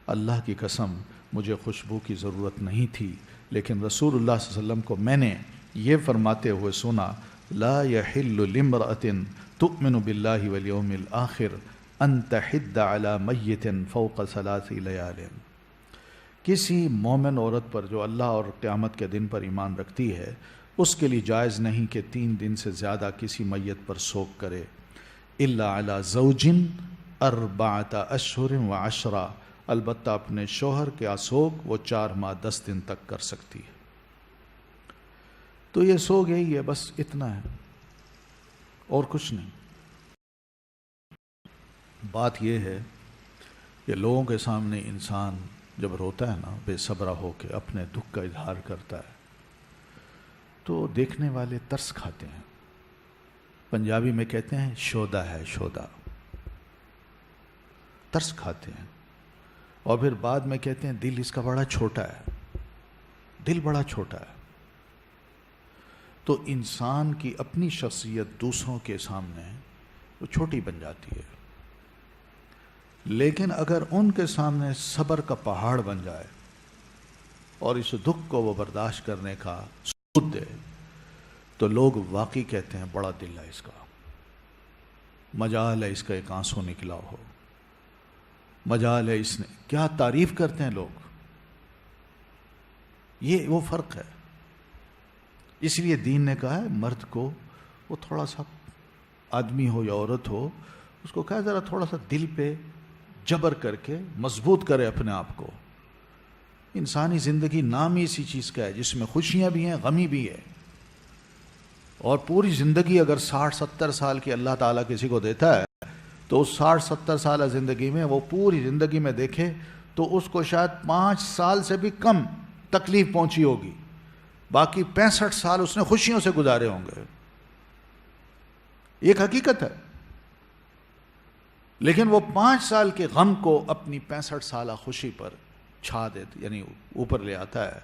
Speaker 4: اللہ کی قسم مجھے خوشبو کی ضرورت نہیں تھی، لیکن رسول اللہ صلی اللہ علیہ وسلم کو میں نے یہ فرماتے ہوئے سنا، لا يحل لامرأة تؤمن باللہ والیوم الآخر ان تحد علی میت فوق 3 لیال۔ کسی مومن عورت پر جو اللہ اور قیامت کے دن پر ایمان رکھتی ہے، اس کے لیے جائز نہیں کہ 3 دن سے زیادہ کسی میت پر سوگ کرے، الا علی زوج 4 اشہر و 10، البتہ اپنے شوہر کے سوگ وہ 4 ماہ 10 دن تک کر سکتی ہے۔ تو یہ سوگ یہی ہے، بس اتنا ہے اور کچھ نہیں۔ بات یہ ہے کہ لوگوں کے سامنے انسان جب روتا ہے نا، بے صبرا ہو کے اپنے دکھ کا اظہار کرتا ہے، تو دیکھنے والے ترس کھاتے ہیں۔ پنجابی میں کہتے ہیں شودا ہے شودا، ترس کھاتے ہیں، اور پھر بعد میں کہتے ہیں دل اس کا بڑا چھوٹا ہے، دل بڑا چھوٹا ہے۔ تو انسان کی اپنی شخصیت دوسروں کے سامنے وہ چھوٹی بن جاتی ہے، لیکن اگر ان کے سامنے صبر کا پہاڑ بن جائے اور اس دکھ کو وہ برداشت کرنے کا ثبوت دے، تو لوگ واقعی کہتے ہیں بڑا دل ہے اس کا، مجال ہے اس کا ایک آنسو نکلا ہو، مجال ہے اس نے، کیا تعریف کرتے ہیں لوگ۔ یہ وہ فرق ہے۔ اس لیے دین نے کہا ہے مرد کو، وہ تھوڑا سا آدمی ہو یا عورت ہو، اس کو کہا ذرا تھوڑا سا دل پہ جبر کر کے مضبوط کرے اپنے آپ کو۔ انسانی زندگی نام ہی اسی چیز کا ہے جس میں خوشیاں بھی ہیں، غمی بھی ہے، اور پوری زندگی اگر 60-70 سال کی اللہ تعالیٰ کسی کو دیتا ہے تو اس 60-70 سالہ زندگی میں وہ پوری زندگی میں دیکھے تو اس کو شاید 5 سال سے بھی کم تکلیف پہنچی ہوگی، باقی 65 سال اس نے خوشیوں سے گزارے ہوں گے۔ ایک حقیقت ہے، لیکن وہ 5 سال کے غم کو اپنی 65 سالہ خوشی پر چھا دیتا، یعنی اوپر لے آتا ہے،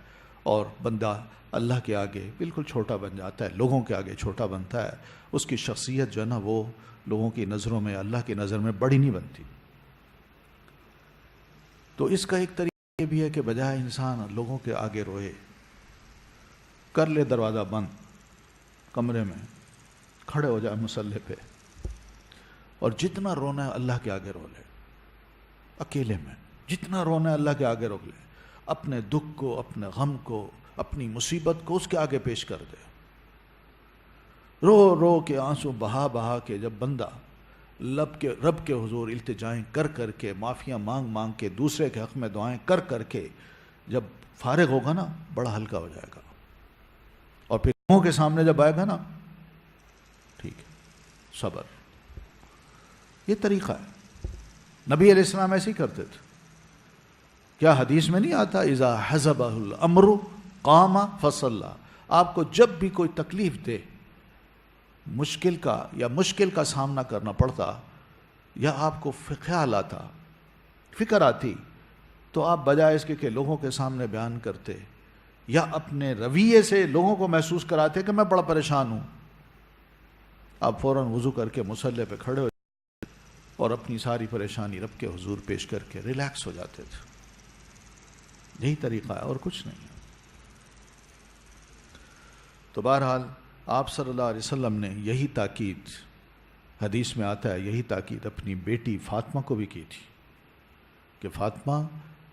Speaker 4: اور بندہ اللہ کے آگے بالکل چھوٹا بن جاتا ہے، لوگوں کے آگے چھوٹا بنتا ہے۔ اس کی شخصیت جو ہے نا وہ لوگوں کی نظروں میں، اللہ کی نظر میں بڑی نہیں بنتی۔ تو اس کا ایک طریقہ یہ بھی ہے کہ بجائے انسان لوگوں کے آگے روئے، کر لے دروازہ بند، کمرے میں کھڑے ہو جائے مصلی پہ، اور جتنا رونا ہے اللہ کے آگے رو لے، اکیلے میں جتنا رونا ہے اللہ کے آگے رو لے، اپنے دکھ کو، اپنے غم کو، اپنی مصیبت کو اس کے آگے پیش کر دے، رو رو کے آنسو بہا بہا کے، جب بندہ رب کے حضور التجائیں کر کر کے، معافیاں مانگ مانگ کے، دوسرے کے حق میں دعائیں کر کر کے جب فارغ ہوگا نا، بڑا ہلکا ہو جائے گا، اور پھر لوگوں کے سامنے جب آئے گا نا، ٹھیک ہے، صبر، یہ طریقہ ہے۔ نبی علیہ السلام ایسے ہی کرتے تھے۔ کیا حدیث میں نہیں آتا اذا حزبہ الامر قام فصلی؟ آپ کو جب بھی کوئی تکلیف دے، مشکل کا سامنا کرنا پڑتا، یا آپ کو خیال آتا، فکر آتی، تو آپ بجائے اس کے لوگوں کے سامنے بیان کرتے یا اپنے رویے سے لوگوں کو محسوس کراتے کہ میں بڑا پریشان ہوں، آپ فوراً وضو کر کے مصلی پہ کھڑے ہو اور اپنی ساری پریشانی رب کے حضور پیش کر کے ریلیکس ہو جاتے تھے۔ یہی طریقہ ہے اور کچھ نہیں ہے۔ تو بہرحال آپ صلی اللہ علیہ وسلم نے یہی تاکید، حدیث میں آتا ہے، یہی تاکید اپنی بیٹی فاطمہ کو بھی کی تھی کہ فاطمہ،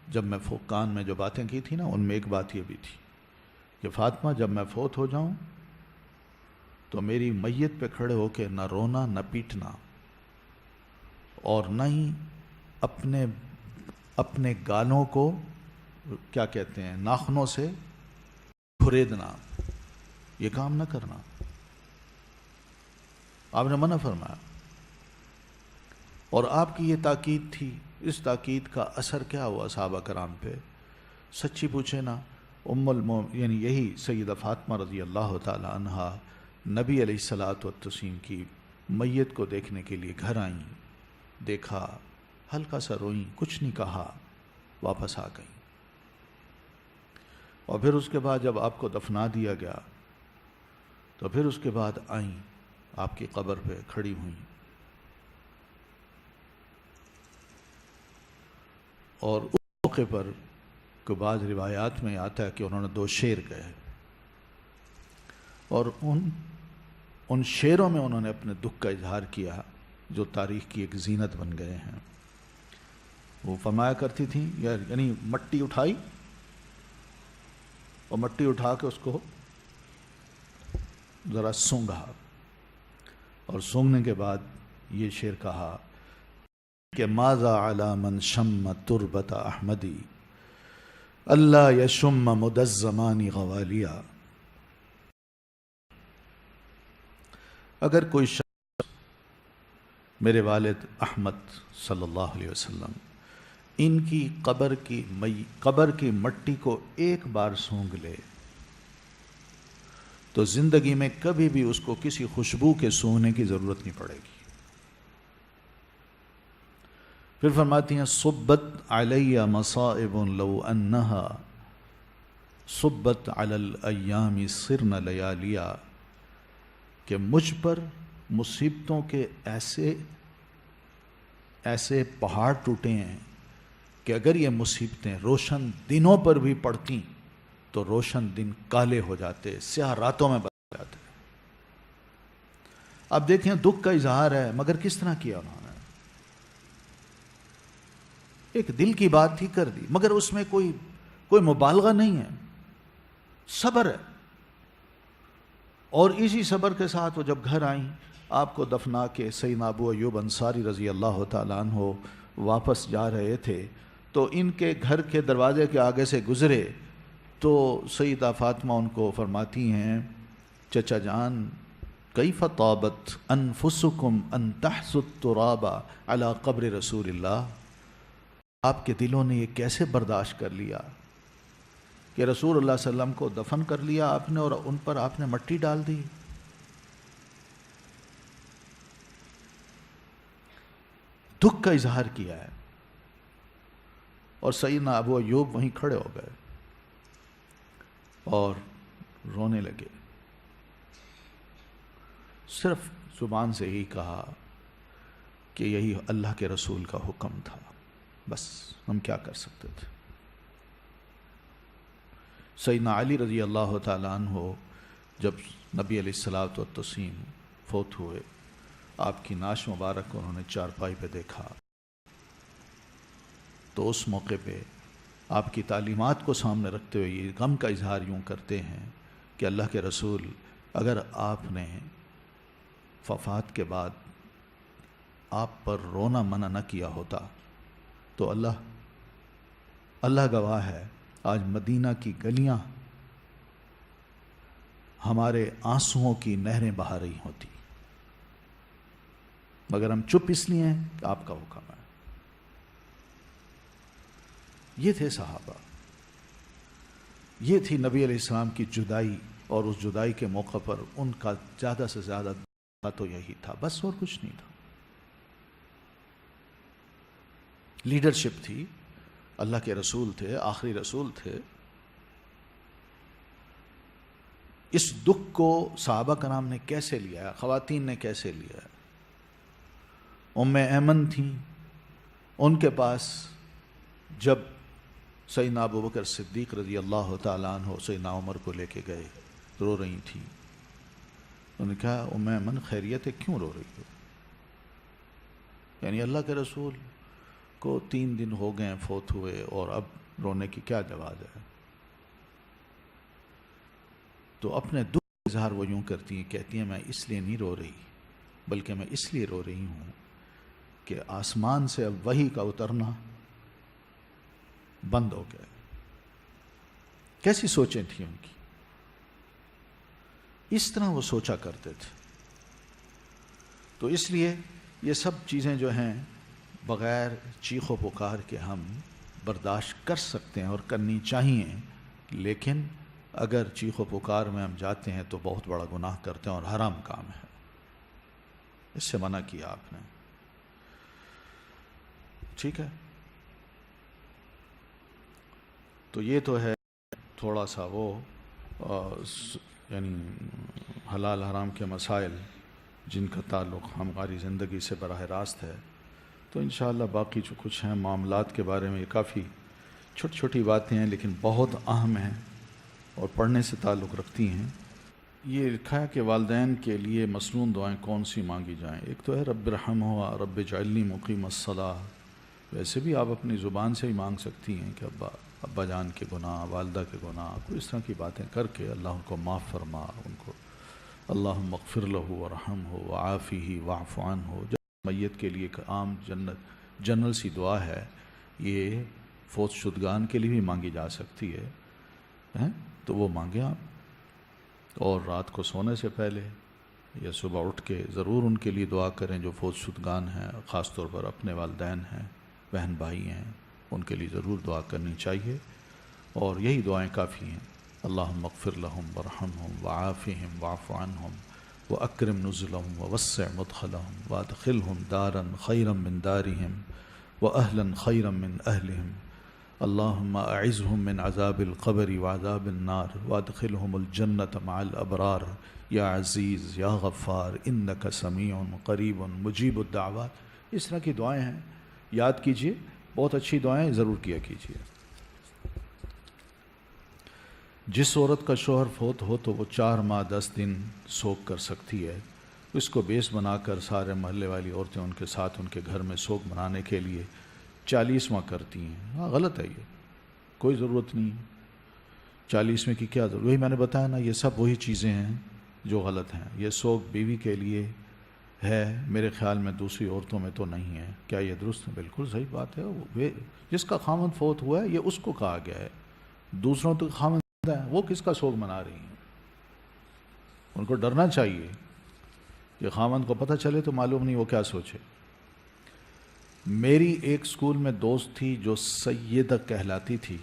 Speaker 4: جب میں کان میں جو باتیں کی تھی نا، ان میں ایک بات یہ بھی تھی کہ فاطمہ جب میں فوت ہو جاؤں تو میری میت پہ کھڑے ہو کے نہ رونا نہ پیٹنا، اور نہ ہی اپنے گالوں کو کیا کہتے ہیں، ناخنوں سے پھریدنا، یہ کام نہ کرنا، آپ نے منع فرمایا۔ اور آپ کی یہ تاکید تھی، اس تاکید کا اثر کیا ہوا صحابہ کرام پہ؟ سچی پوچھے نا، یعنی یہی سیدہ فاطمہ رضی اللہ تعالی عنہا نبی علیہ الصلوۃ والتسلیم کی میت کو دیکھنے کے لیے گھر آئیں، دیکھا، ہلکا سا روئیں، کچھ نہیں کہا، واپس آ گئیں، اور پھر اس کے بعد جب آپ کو دفنا دیا گیا تو پھر اس کے بعد آئیں، آپ کی قبر پہ کھڑی ہوئیں، اور اس موقع پر کہ بعض روایات میں آتا ہے کہ انہوں نے 2 شعر گئے، اور ان شعروں میں انہوں نے اپنے دکھ کا اظہار کیا جو تاریخ کی ایک زینت بن گئے ہیں۔ وہ فرمایا کرتی تھیں، یعنی مٹی اٹھائی اور مٹی اٹھا کے اس کو ذرا سونگا، اور سونگنے کے بعد یہ شعر کہا کہ ماذا علی من شم تربت احمدی اللہ یشم مد الزمان غوالیا. اگر کوئی شخص میرے والد احمد صلی اللہ علیہ وسلم ان کی قبر کی مٹی کو ایک بار سونگ لے تو زندگی میں کبھی بھی اس کو کسی خوشبو کے سونگنے کی ضرورت نہیں پڑے گی. پھر فرماتی ہیں صبت علی مصائب لو انہا صبت علی الایام صرن لیالیا، کہ مجھ پر مصیبتوں کے ایسے پہاڑ ٹوٹے ہیں کہ اگر یہ مصیبتیں روشن دنوں پر بھی پڑتی تو روشن دن کالے ہو جاتے، سیاہ راتوں میں بدل جاتے. اب دیکھیں دکھ کا اظہار ہے، مگر کس طرح کیا انہوں نے؟ ایک دل کی بات ہی کر دی، مگر اس میں کوئی مبالغہ نہیں ہے، صبر ہے. اور اسی صبر کے ساتھ وہ جب گھر آئیں، آپ کو دفنا کے سیدنا ابو ایوب انصاری رضی اللہ تعالیٰ عنہ واپس جا رہے تھے تو ان کے گھر کے دروازے کے آگے سے گزرے تو سیدہ فاطمہ ان کو فرماتی ہیں چچا جان کیف طابت انفسکم ان تحثوا التراب علی قبر رسول اللہ، آپ کے دلوں نے یہ کیسے برداشت کر لیا کہ رسول اللہ صلی اللہ علیہ وسلم کو دفن کر لیا آپ نے اور ان پر آپ نے مٹی ڈال دی. دکھ کا اظہار کیا ہے. اور سیدنا ابو ایوب وہیں کھڑے ہو گئے اور رونے لگے. صرف زبان سے ہی کہا کہ یہی اللہ کے رسول کا حکم تھا، بس ہم کیا کر سکتے تھے. سیدنا علی رضی اللہ تعالیٰ عنہ جب نبی علیہ الصلوۃ والتسلیم فوت ہوئے، آپ کی نعش مبارک کو انہوں نے چارپائی پہ دیکھا تو اس موقع پہ آپ کی تعلیمات کو سامنے رکھتے ہوئے یہ غم کا اظہار یوں کرتے ہیں کہ اللہ کے رسول اگر آپ نے وفات کے بعد آپ پر رونا منع نہ کیا ہوتا تو اللہ گواہ ہے آج مدینہ کی گلیاں ہمارے آنسوؤں کی نہریں بہا رہی ہوتی، مگر ہم چپ اس لیے ہیں کہ آپ کا حکم ہے. یہ تھے صحابہ، یہ تھی نبی علیہ السلام کی جدائی، اور اس جدائی کے موقع پر ان کا زیادہ سے زیادہ تو یہی تھا، بس اور کچھ نہیں تھا. لیڈرشپ تھی، اللہ کے رسول تھے، آخری رسول تھے. اس دکھ کو صحابہ کرام نے کیسے لیا ہے، خواتین نے کیسے لیا ہے؟ ام ایمن تھیں، ان کے پاس جب سیدنا ابو بکر صدیق رضی اللہ تعالیٰ عنہ سیدنا عمر کو لے کے گئے، رو رہی تھیں. انہوں نے کہا ام ایمن خیریت ہے، کیوں رو رہی ہو؟ یعنی اللہ کے رسول کو 3 دن ہو گئے فوت ہوئے اور اب رونے کی کیا جواز ہے؟ تو اپنے دکھ کا اظہار وہ یوں کرتی ہیں، کہتی ہیں میں اس لیے نہیں رو رہی، بلکہ میں اس لیے رو رہی ہوں کہ آسمان سے اب وحی کا اترنا بند ہو گیا. کیسی سوچیں تھیں ان کی، اس طرح وہ سوچا کرتے تھے. تو اس لیے یہ سب چیزیں جو ہیں بغیر چیخ و پکار کے ہم برداشت کر سکتے ہیں اور کرنی چاہیے، لیکن اگر چیخ و پکار میں ہم جاتے ہیں تو بہت بڑا گناہ کرتے ہیں اور حرام کام ہے. اس سے منع کیا آپ نے، ٹھیک ہے. تو یہ تو ہے تھوڑا سا وہ یعنی حلال حرام کے مسائل جن کا تعلق ہماری زندگی سے براہ راست ہے. تو انشاءاللہ باقی جو کچھ ہیں معاملات کے بارے میں یہ کافی چھوٹی چھوٹی باتیں ہیں لیکن بہت اہم ہیں اور پڑھنے سے تعلق رکھتی ہیں. یہ لکھا ہے کہ والدین کے لیے مسنون دعائیں کون سی مانگی جائیں. ایک تو ہے رب ارحمہما رب اجعلنی مقیم الصلاۃ، ویسے بھی آپ اپنی زبان سے ہی مانگ سکتی ہیں کہ ابا جان کے گناہ، والدہ کے گناہ، کوئی اس طرح کی باتیں کر کے اللہ ان کو معاف فرما، ان کو اللہم اغفر لہ ورحمہ وعافہ واعف عنہ. جب میت کے لیے ایک عام جنرل سی دعا ہے، یہ فوت شدگان کے لیے بھی مانگی جا سکتی ہے، تو وہ مانگیں آپ. اور رات کو سونے سے پہلے یا صبح اٹھ کے ضرور ان کے لیے دعا کریں جو فوت شدگان ہیں، خاص طور پر اپنے والدین ہیں، بہن بھائی ہیں، ان کے لیے ضرور دعا کرنی چاہیے. اور یہی دعائیں کافی ہیں. اللہم اغفر لہم ورحمہم وعافہم واعف عنہم واکرم نزلہم ووسع مدخلہم وادخلہم دارا خیرا من دارہم واہلا خیرا من اہلہم. اللہم اعذہم من عذاب القبر وعذاب النار وادخلہم الجنۃ مع الابرار یا عزیز یا غفار انک سمیع قریب مجیب الدعوات. اس طرح کی دعائیں ہیں، یاد کیجئے، بہت اچھی دعائیں ضرور کیا کیجئے. جس عورت کا شوہر فوت ہو تو وہ 4 ماہ 10 دن سوگ کر سکتی ہے. اس کو بیس بنا کر سارے محلے والی عورتیں ان کے ساتھ ان کے گھر میں سوگ منانے کے لیے 40واں کرتی ہیں. ہاں غلط ہے، یہ کوئی ضرورت نہیں ہے. 40ویں کی کیا ضرورت؟ وہی میں نے بتایا نا، یہ سب وہی چیزیں ہیں جو غلط ہیں. یہ سوگ بیوی کے لیے ہے، میرے خیال میں دوسری عورتوں میں تو نہیں ہے. کیا یہ درست ہے؟ بالکل صحیح بات ہے. جس کا خامند فوت ہوا ہے یہ اس کو کہا گیا ہے. دوسروں تو خامند ہے، وہ کس کا سوگ منا رہی ہیں؟ ان کو ڈرنا چاہیے کہ خامند کو پتہ چلے تو معلوم نہیں وہ کیا سوچے. میری ایک اسکول میں دوست تھی جو سیدہ کہلاتی تھی.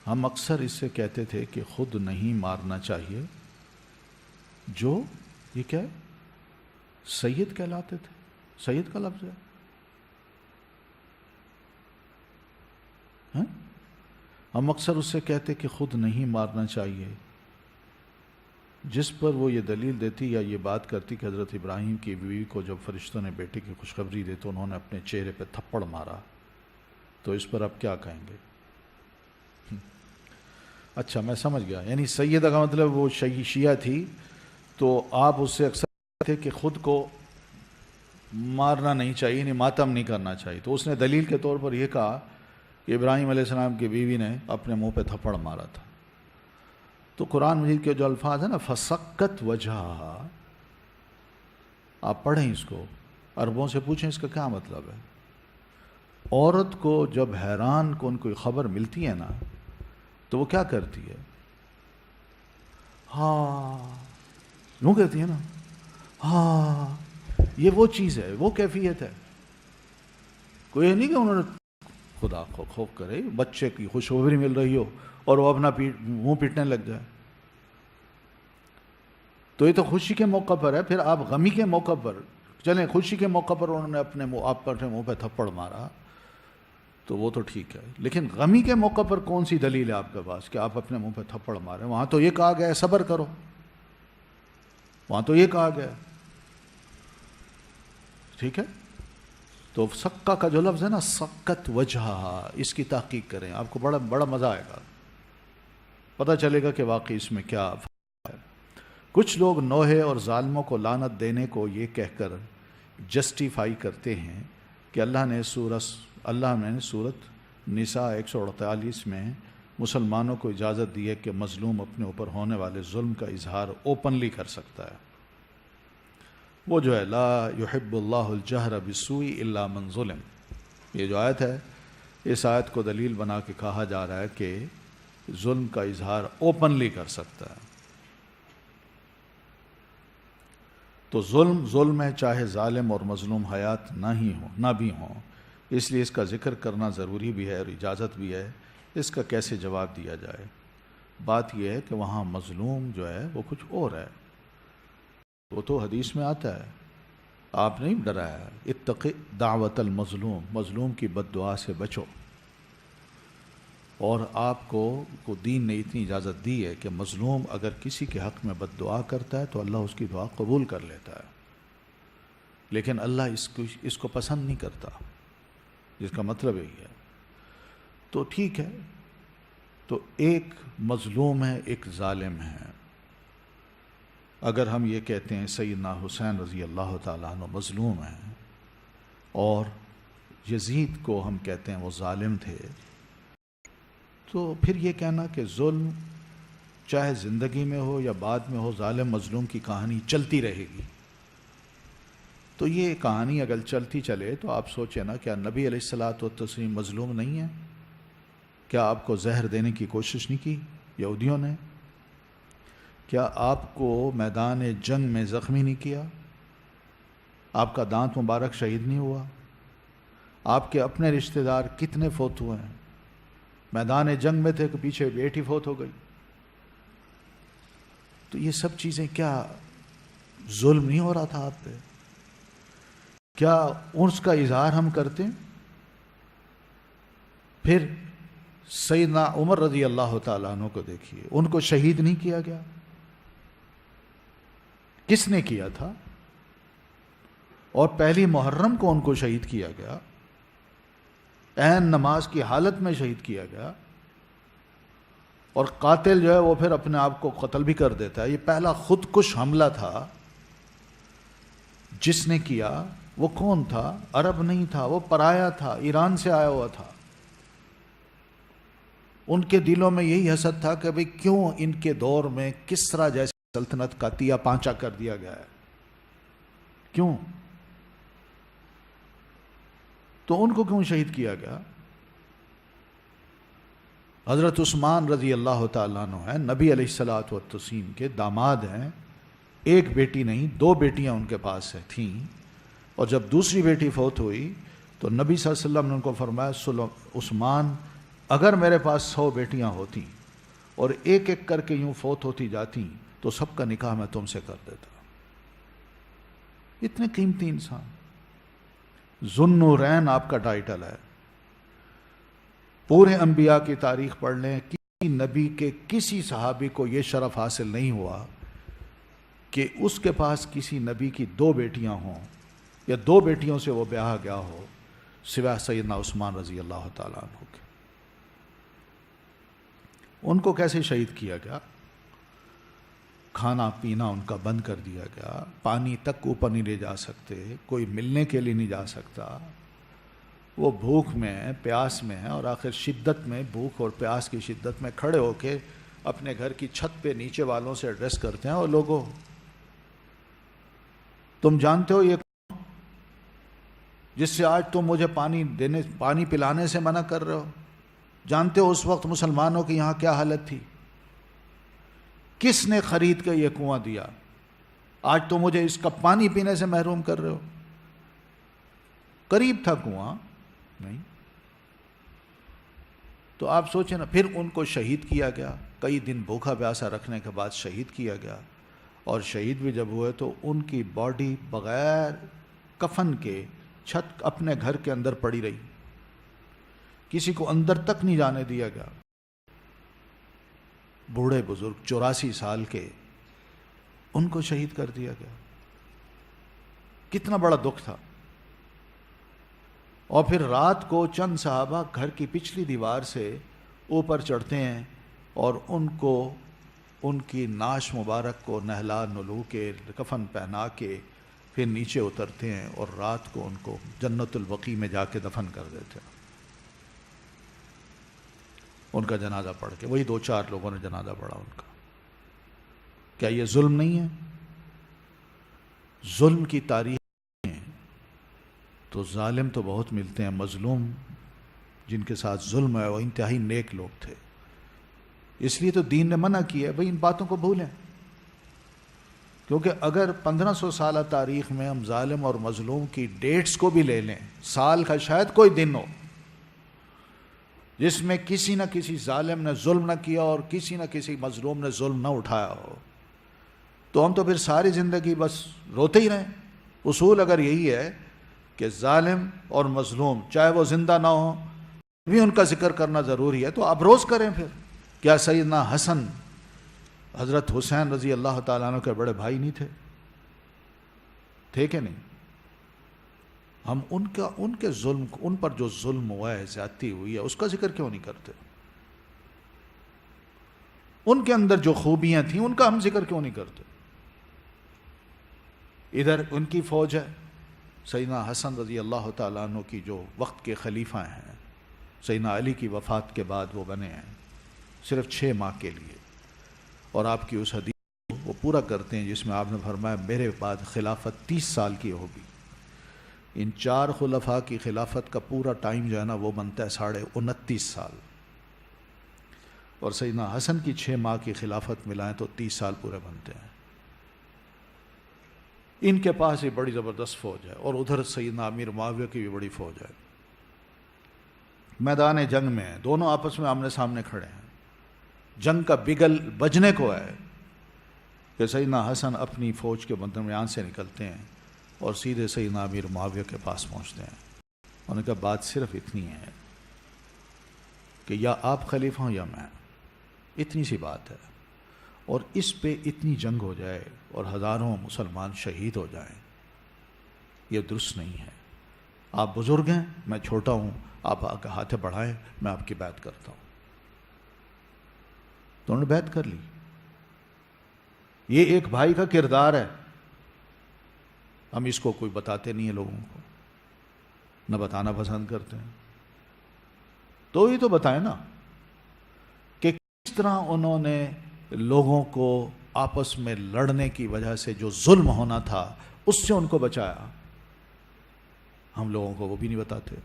Speaker 4: ہم اکثر اس سے کہتے تھے کہ خود نہیں مارنا چاہیے. جو یہ کیا ہے؟ سید کہلاتے تھے. سید کا لفظ ہے. ہاں؟ ہم اکثر اس سے کہتے کہ خود نہیں مارنا چاہیے، جس پر وہ یہ دلیل دیتی یا یہ بات کرتی کہ حضرت ابراہیم کی بیوی کو جب فرشتوں نے بیٹے کی خوشخبری دی تو انہوں نے اپنے چہرے پہ تھپڑ مارا. تو اس پر آپ کیا کہیں گے؟ اچھا میں سمجھ گیا. یعنی سیدہ کا مطلب وہ شیعہ تھی، تو آپ اس سے اکثر کہتے کہ خود کو مارنا نہیں چاہیے، یعنی ماتم نہیں کرنا چاہیے. تو اس نے دلیل کے طور پر یہ کہا کہ ابراہیم علیہ السلام کی بیوی نے اپنے منہ پہ تھپڑ مارا تھا. تو قرآن مجید کے جو الفاظ ہیں نا، فسقت وجہہا، آپ پڑھیں اس کو، عربوں سے پوچھیں اس کا کیا مطلب ہے. عورت کو جب حیران کن کوئی خبر ملتی ہے نا تو وہ کیا کرتی ہے؟ ہاں یوں کہتی ہے نا. ہاں یہ وہ چیز ہے، وہ کیفیت ہے. کوئی نہیں کہ انہوں نے خدا کو خوف کرے بچے کی خوشخبری مل رہی ہو اور وہ اپنا منہ پیٹنے لگ جائے. تو یہ تو خوشی کے موقع پر ہے. پھر آپ غمی کے موقع پر چلیں، خوشی کے موقع پر انہوں نے اپنے منہ پہ تھپڑ مارا تو وہ تو ٹھیک ہے، لیکن غمی کے موقع پر کون سی دلیل ہے آپ کے پاس کہ آپ اپنے منہ پہ تھپڑ ماریں؟ وہاں تو یہ کہا گیا ہے صبر کرو، وہاں تو یہ کہا گیا ہے. ٹھیک ہے. تو سکہ کا جو لفظ ہے نا، سکت وجہ، اس کی تحقیق کریں، آپ کو بڑا مزہ آئے گا، پتہ چلے گا کہ واقعی اس میں کیا ہے. کچھ لوگ نوحے اور ظالموں کو لعنت دینے کو یہ کہہ کر جسٹیفائی کرتے ہیں کہ اللہ نے سورۃ نساء 148 میں مسلمانوں کو اجازت دی ہے کہ مظلوم اپنے اوپر ہونے والے ظلم کا اظہار اوپنلی کر سکتا ہے. وہ جو ہے لا یحب اللہ الجہر بالسوء الا من ظلم، یہ جو آیت ہے، اس آیت کو دلیل بنا کے کہا جا رہا ہے کہ ظلم کا اظہار اوپنلی کر سکتا ہے. تو ظلم ہے، چاہے ظالم اور مظلوم حیات نہ بھی ہوں. اس لیے اس کا ذکر کرنا ضروری بھی ہے اور اجازت بھی ہے. اس کا کیسے جواب دیا جائے؟ بات یہ ہے کہ وہاں مظلوم جو ہے وہ کچھ اور ہے. وہ تو حدیث میں آتا ہے، آپ نہیں ڈرایا، اتق دعوت المظلوم، مظلوم کی بد دعا سے بچو. اور آپ کو دین نے اتنی اجازت دی ہے کہ مظلوم اگر کسی کے حق میں بد دعا کرتا ہے تو اللہ اس کی دعا قبول کر لیتا ہے، لیکن اللہ اس کو پسند نہیں کرتا، جس کا مطلب یہی ہے. تو ٹھیک ہے، تو ایک مظلوم ہے، ایک ظالم ہے. اگر ہم یہ کہتے ہیں سیدنا حسین رضی اللہ تعالیٰ عنہ مظلوم ہیں اور یزید کو ہم کہتے ہیں وہ ظالم تھے، تو پھر یہ کہنا کہ ظلم چاہے زندگی میں ہو یا بعد میں ہو، ظالم مظلوم کی کہانی چلتی رہے گی۔ تو یہ کہانی اگر چلتی چلے تو آپ سوچیں نا، کیا نبی علیہ الصلوۃ والتسلیم مظلوم نہیں ہیں؟ کیا آپ کو زہر دینے کی کوشش نہیں کی یہودیوں نے؟ کیا آپ کو میدان جنگ میں زخمی نہیں کیا؟ آپ کا دانت مبارک شہید نہیں ہوا؟ آپ کے اپنے رشتہ دار کتنے فوت ہوئے ہیں؟ میدان جنگ میں تھے کہ پیچھے بیٹی فوت ہو گئی۔ تو یہ سب چیزیں کیا ظلم نہیں ہو رہا تھا آپ پہ؟ کیا اس کا اظہار ہم کرتے ہیں؟ پھر سیدنا عمر رضی اللہ تعالیٰ عنہ کو دیکھیے، ان کو شہید نہیں کیا گیا؟ کس نے کیا تھا؟ اور پہلی محرم کو ان کو شہید کیا گیا، عین نماز کی حالت میں شہید کیا گیا، اور قاتل جو ہے وہ پھر اپنے آپ کو قتل بھی کر دیتا ہے۔ یہ پہلا خودکش حملہ تھا جس نے کیا، وہ کون تھا؟ عرب نہیں تھا، وہ پرایا تھا، ایران سے آیا ہوا تھا۔ ان کے دلوں میں یہی حسد تھا کہ بھئی کیوں ان کے دور میں کسریٰ جیسی سلطنت کا تیا پانچا کر دیا گیا ہے، کیوں؟ تو ان کو کیوں شہید کیا گیا؟ حضرت عثمان رضی اللہ تعالیٰ عنہ ہیں، نبی علیہ الصلوۃ والتسلیم کے داماد ہیں، ایک بیٹی نہیں 2 بیٹیاں ان کے پاس تھیں، اور جب دوسری بیٹی فوت ہوئی تو نبی صلی اللہ علیہ وسلم نے ان کو فرمایا، عثمان اگر میرے پاس 100 بیٹیاں ہوتی اور ایک ایک کر کے یوں فوت ہوتی جاتی تو سب کا نکاح میں تم سے کر دیتا۔ اتنے قیمتی انسان، ذو النورین آپ کا ٹائٹل ہے۔ پورے انبیاء کی تاریخ پڑھ لیں، کسی نبی کے کسی صحابی کو یہ شرف حاصل نہیں ہوا کہ اس کے پاس کسی نبی کی 2 بیٹیاں ہوں یا 2 بیٹیوں سے وہ بیاہ گیا ہو، سوائے سیدنا عثمان رضی اللہ تعالیٰ عنہ کے۔ ان کو کیسے شہید کیا گیا؟ کھانا پینا ان کا بند کر دیا گیا، پانی تک اوپر نہیں لے جا سکتے، کوئی ملنے کے لیے نہیں جا سکتا، وہ بھوک میں ہیں، پیاس میں ہیں، اور آخر شدت میں، بھوک اور پیاس کی شدت میں کھڑے ہو کے اپنے گھر کی چھت پہ نیچے والوں سے ایڈریس کرتے ہیں، اور لوگوں تم جانتے ہو یہ کون جس سے آج تم مجھے پانی پلانے سے منع کر رہے ہو؟ جانتے ہو اس وقت مسلمانوں کی یہاں کیا حالت تھی؟ کس نے خرید کے یہ کنواں دیا؟ آج تو مجھے اس کا پانی پینے سے محروم کر رہے ہو۔ قریب تھا کنواں نہیں؟ تو آپ سوچیں نا، پھر ان کو شہید کیا گیا، کئی دن بھوکا پیاسا رکھنے کے بعد شہید کیا گیا، اور شہید بھی جب ہوئے تو ان کی باڈی بغیر کفن کے چھت اپنے گھر کے اندر پڑی رہی، کسی کو اندر تک نہیں جانے دیا گیا۔ بوڑھے بزرگ 84 سال کے، ان کو شہید کر دیا گیا۔ کتنا بڑا دکھ تھا۔ اور پھر رات کو چند صحابہ گھر کی پچھلی دیوار سے اوپر چڑھتے ہیں اور ان کو ان کی ناش مبارک کو نہلا نلو کے کفن پہنا کے پھر نیچے اترتے ہیں، اور رات کو ان کو جنت البقیع میں جا کے دفن کر دیتے ہیں، ان کا جنازہ پڑھ کے۔ وہی 2-4 لوگوں نے جنازہ پڑھا ان کا۔ کیا یہ ظلم نہیں ہے؟ ظلم کی تاریخ میں تو ظالم تو بہت ملتے ہیں، مظلوم جن کے ساتھ ظلم ہے وہ انتہائی نیک لوگ تھے۔ اس لیے تو دین نے منع کیا ہے بھئی ان باتوں کو بھولیں، کیونکہ اگر 1500 سالہ تاریخ میں ہم ظالم اور مظلوم کی ڈیٹس کو بھی لے لیں، سال کا شاید کوئی دن ہو جس میں کسی نہ کسی ظالم نے ظلم نہ کیا اور کسی نہ کسی مظلوم نے ظلم نہ اٹھایا ہو، تو ہم تو پھر ساری زندگی بس روتے ہی رہیں۔ اصول اگر یہی ہے کہ ظالم اور مظلوم چاہے وہ زندہ نہ ہوں بھی ان کا ذکر کرنا ضروری ہے، تو آپ روز کریں۔ پھر کیا سیدنا حسن حضرت حسین رضی اللہ تعالیٰ عنہ کے بڑے بھائی نہیں تھے؟ تھے کہ نہیں؟ ہم ان کے ظلم، ان پر جو ظلم ہوا ہے، زیادتی ہوئی ہے، اس کا ذکر کیوں نہیں کرتے؟ ان کے اندر جو خوبیاں تھیں ان کا ہم ذکر کیوں نہیں کرتے؟ ادھر ان کی فوج ہے، سیدنا حسن رضی اللہ تعالیٰ عنہ کی جو وقت کے خلیفہ ہیں، سیدنا علی کی وفات کے بعد وہ بنے ہیں صرف 6 ماہ کے لیے، اور آپ کی اس حدیث کو وہ پورا کرتے ہیں جس میں آپ نے فرمایا میرے بعد خلافت 30 سال کی ہوگی. ان 4 خلفاء کی خلافت کا پورا ٹائم جو ہے نا وہ بنتا ہے 29.5 سال، اور سیدنا حسن کی 6 ماہ کی خلافت ملائیں تو 30 سال پورے بنتے ہیں. ان کے پاس یہ بڑی زبردست فوج ہے، اور ادھر سیدنا امیر معاویہ کی بھی بڑی فوج ہے. میدان جنگ میں ہیں، دونوں آپس میں آمنے سامنے کھڑے ہیں. جنگ کا بگل بجنے کو ہے کہ سیدنا حسن اپنی فوج کے درمیان سے نکلتے ہیں اور سیدھے سیدنا امیر معاویہ کے پاس پہنچتے ہیں. انہوں نے کہا بات صرف اتنی ہے کہ یا آپ خلیفہ ہوں یا میں، اتنی سی بات ہے، اور اس پہ اتنی جنگ ہو جائے اور ہزاروں مسلمان شہید ہو جائیں، یہ درست نہیں ہے. آپ بزرگ ہیں، میں چھوٹا ہوں، آپ آگے ہاتھ بڑھائیں، میں آپ کی بیعت کرتا ہوں. تو انہوں نے بیعت کر لی. یہ ایک بھائی کا کردار ہے، ہم اس کو کوئی بتاتے نہیں ہیں لوگوں کو، نہ بتانا پسند کرتے ہیں. تو یہ تو بتائیں نا کہ کس طرح انہوں نے لوگوں کو آپس میں لڑنے کی وجہ سے جو ظلم ہونا تھا اس سے ان کو بچایا. ہم لوگوں کو وہ بھی نہیں بتاتے.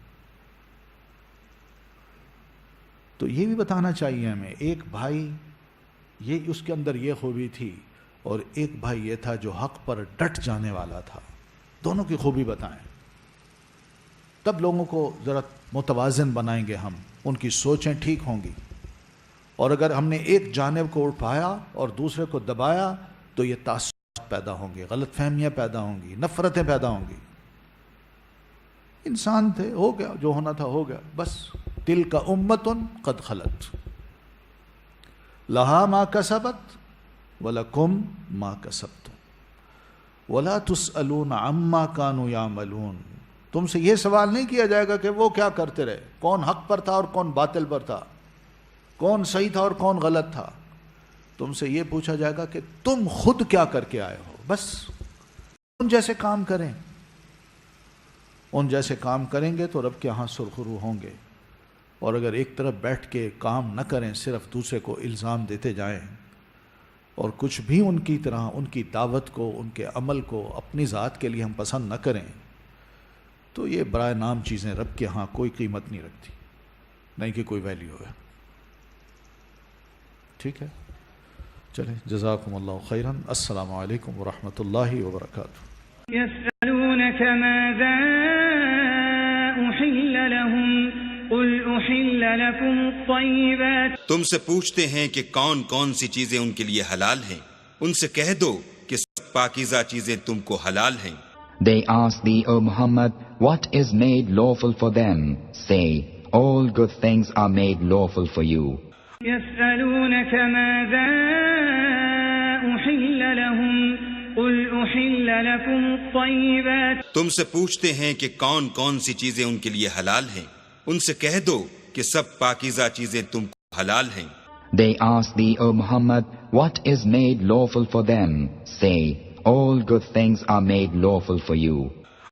Speaker 4: تو یہ بھی بتانا چاہیے ہمیں. ایک بھائی یہ اس کے اندر یہ خوبی تھی، اور ایک بھائی یہ تھا جو حق پر ڈٹ جانے والا تھا. دونوں کی خوبی بتائیں، تب لوگوں کو ذرا متوازن بنائیں گے ہم، ان کی سوچیں ٹھیک ہوں گی. اور اگر ہم نے ایک جانب کو اٹھایا اور دوسرے کو دبایا تو یہ تعصبات پیدا ہوں گے، غلط فہمیاں پیدا ہوں گی، نفرتیں پیدا ہوں گی. انسان تھے، ہو گیا جو ہونا تھا ہو گیا بس. تلک امۃ قد خلت لہا ما کسبت ولکم ما کسبتم ولا تسألون عما كانوا يعملون. تم سے یہ سوال نہیں کیا جائے گا کہ وہ کیا کرتے رہے، کون حق پر تھا اور کون باطل پر تھا، کون صحیح تھا اور کون غلط تھا. تم سے یہ پوچھا جائے گا کہ تم خود کیا کر کے آئے ہو. بس ان جیسے کام کریں، ان جیسے کام کریں گے تو رب کے ہاں سرخرو ہوں گے. اور اگر ایک طرف بیٹھ کے کام نہ کریں، صرف دوسرے کو الزام دیتے جائیں اور کچھ بھی ان کی طرح ان کی دعوت کو، ان کے عمل کو اپنی ذات کے لیے ہم پسند نہ کریں، تو یہ برائے نام چیزیں رب کے ہاں کوئی قیمت نہیں رکھتی، نہیں کہ کوئی ویلیو ہے. ٹھیک ہے، چلیں، جزاکم اللہ خیراً. السلام علیکم ورحمۃ اللہ وبرکاتہ.
Speaker 1: يسألونك ماذا أحل لهم قل أحل لكم الطيبات.
Speaker 2: تم سے پوچھتے ہیں کہ کون کون سی چیزیں ان کے لیے حلال ہیں. ان سے کہہ دو کہ سب پاکیزہ چیزیں تم کو حلال ہیں.
Speaker 3: They ask thee, O Muhammad, what is made lawful for them? Say, all good things are made lawful for you.
Speaker 1: يسألونك ماذا أحل لهم قل أحل لكم الطيبات.
Speaker 2: تم سے پوچھتے ہیں کہ کون کون سی چیزیں ان کے لیے حلال ہیں. ان سے کہہ دو کہ سب پاکیزہ چیزیں تم کو حلال ہیں.
Speaker 3: They ask thee, O Muhammad, what is made lawful for them? Say, all good things are made lawful for you.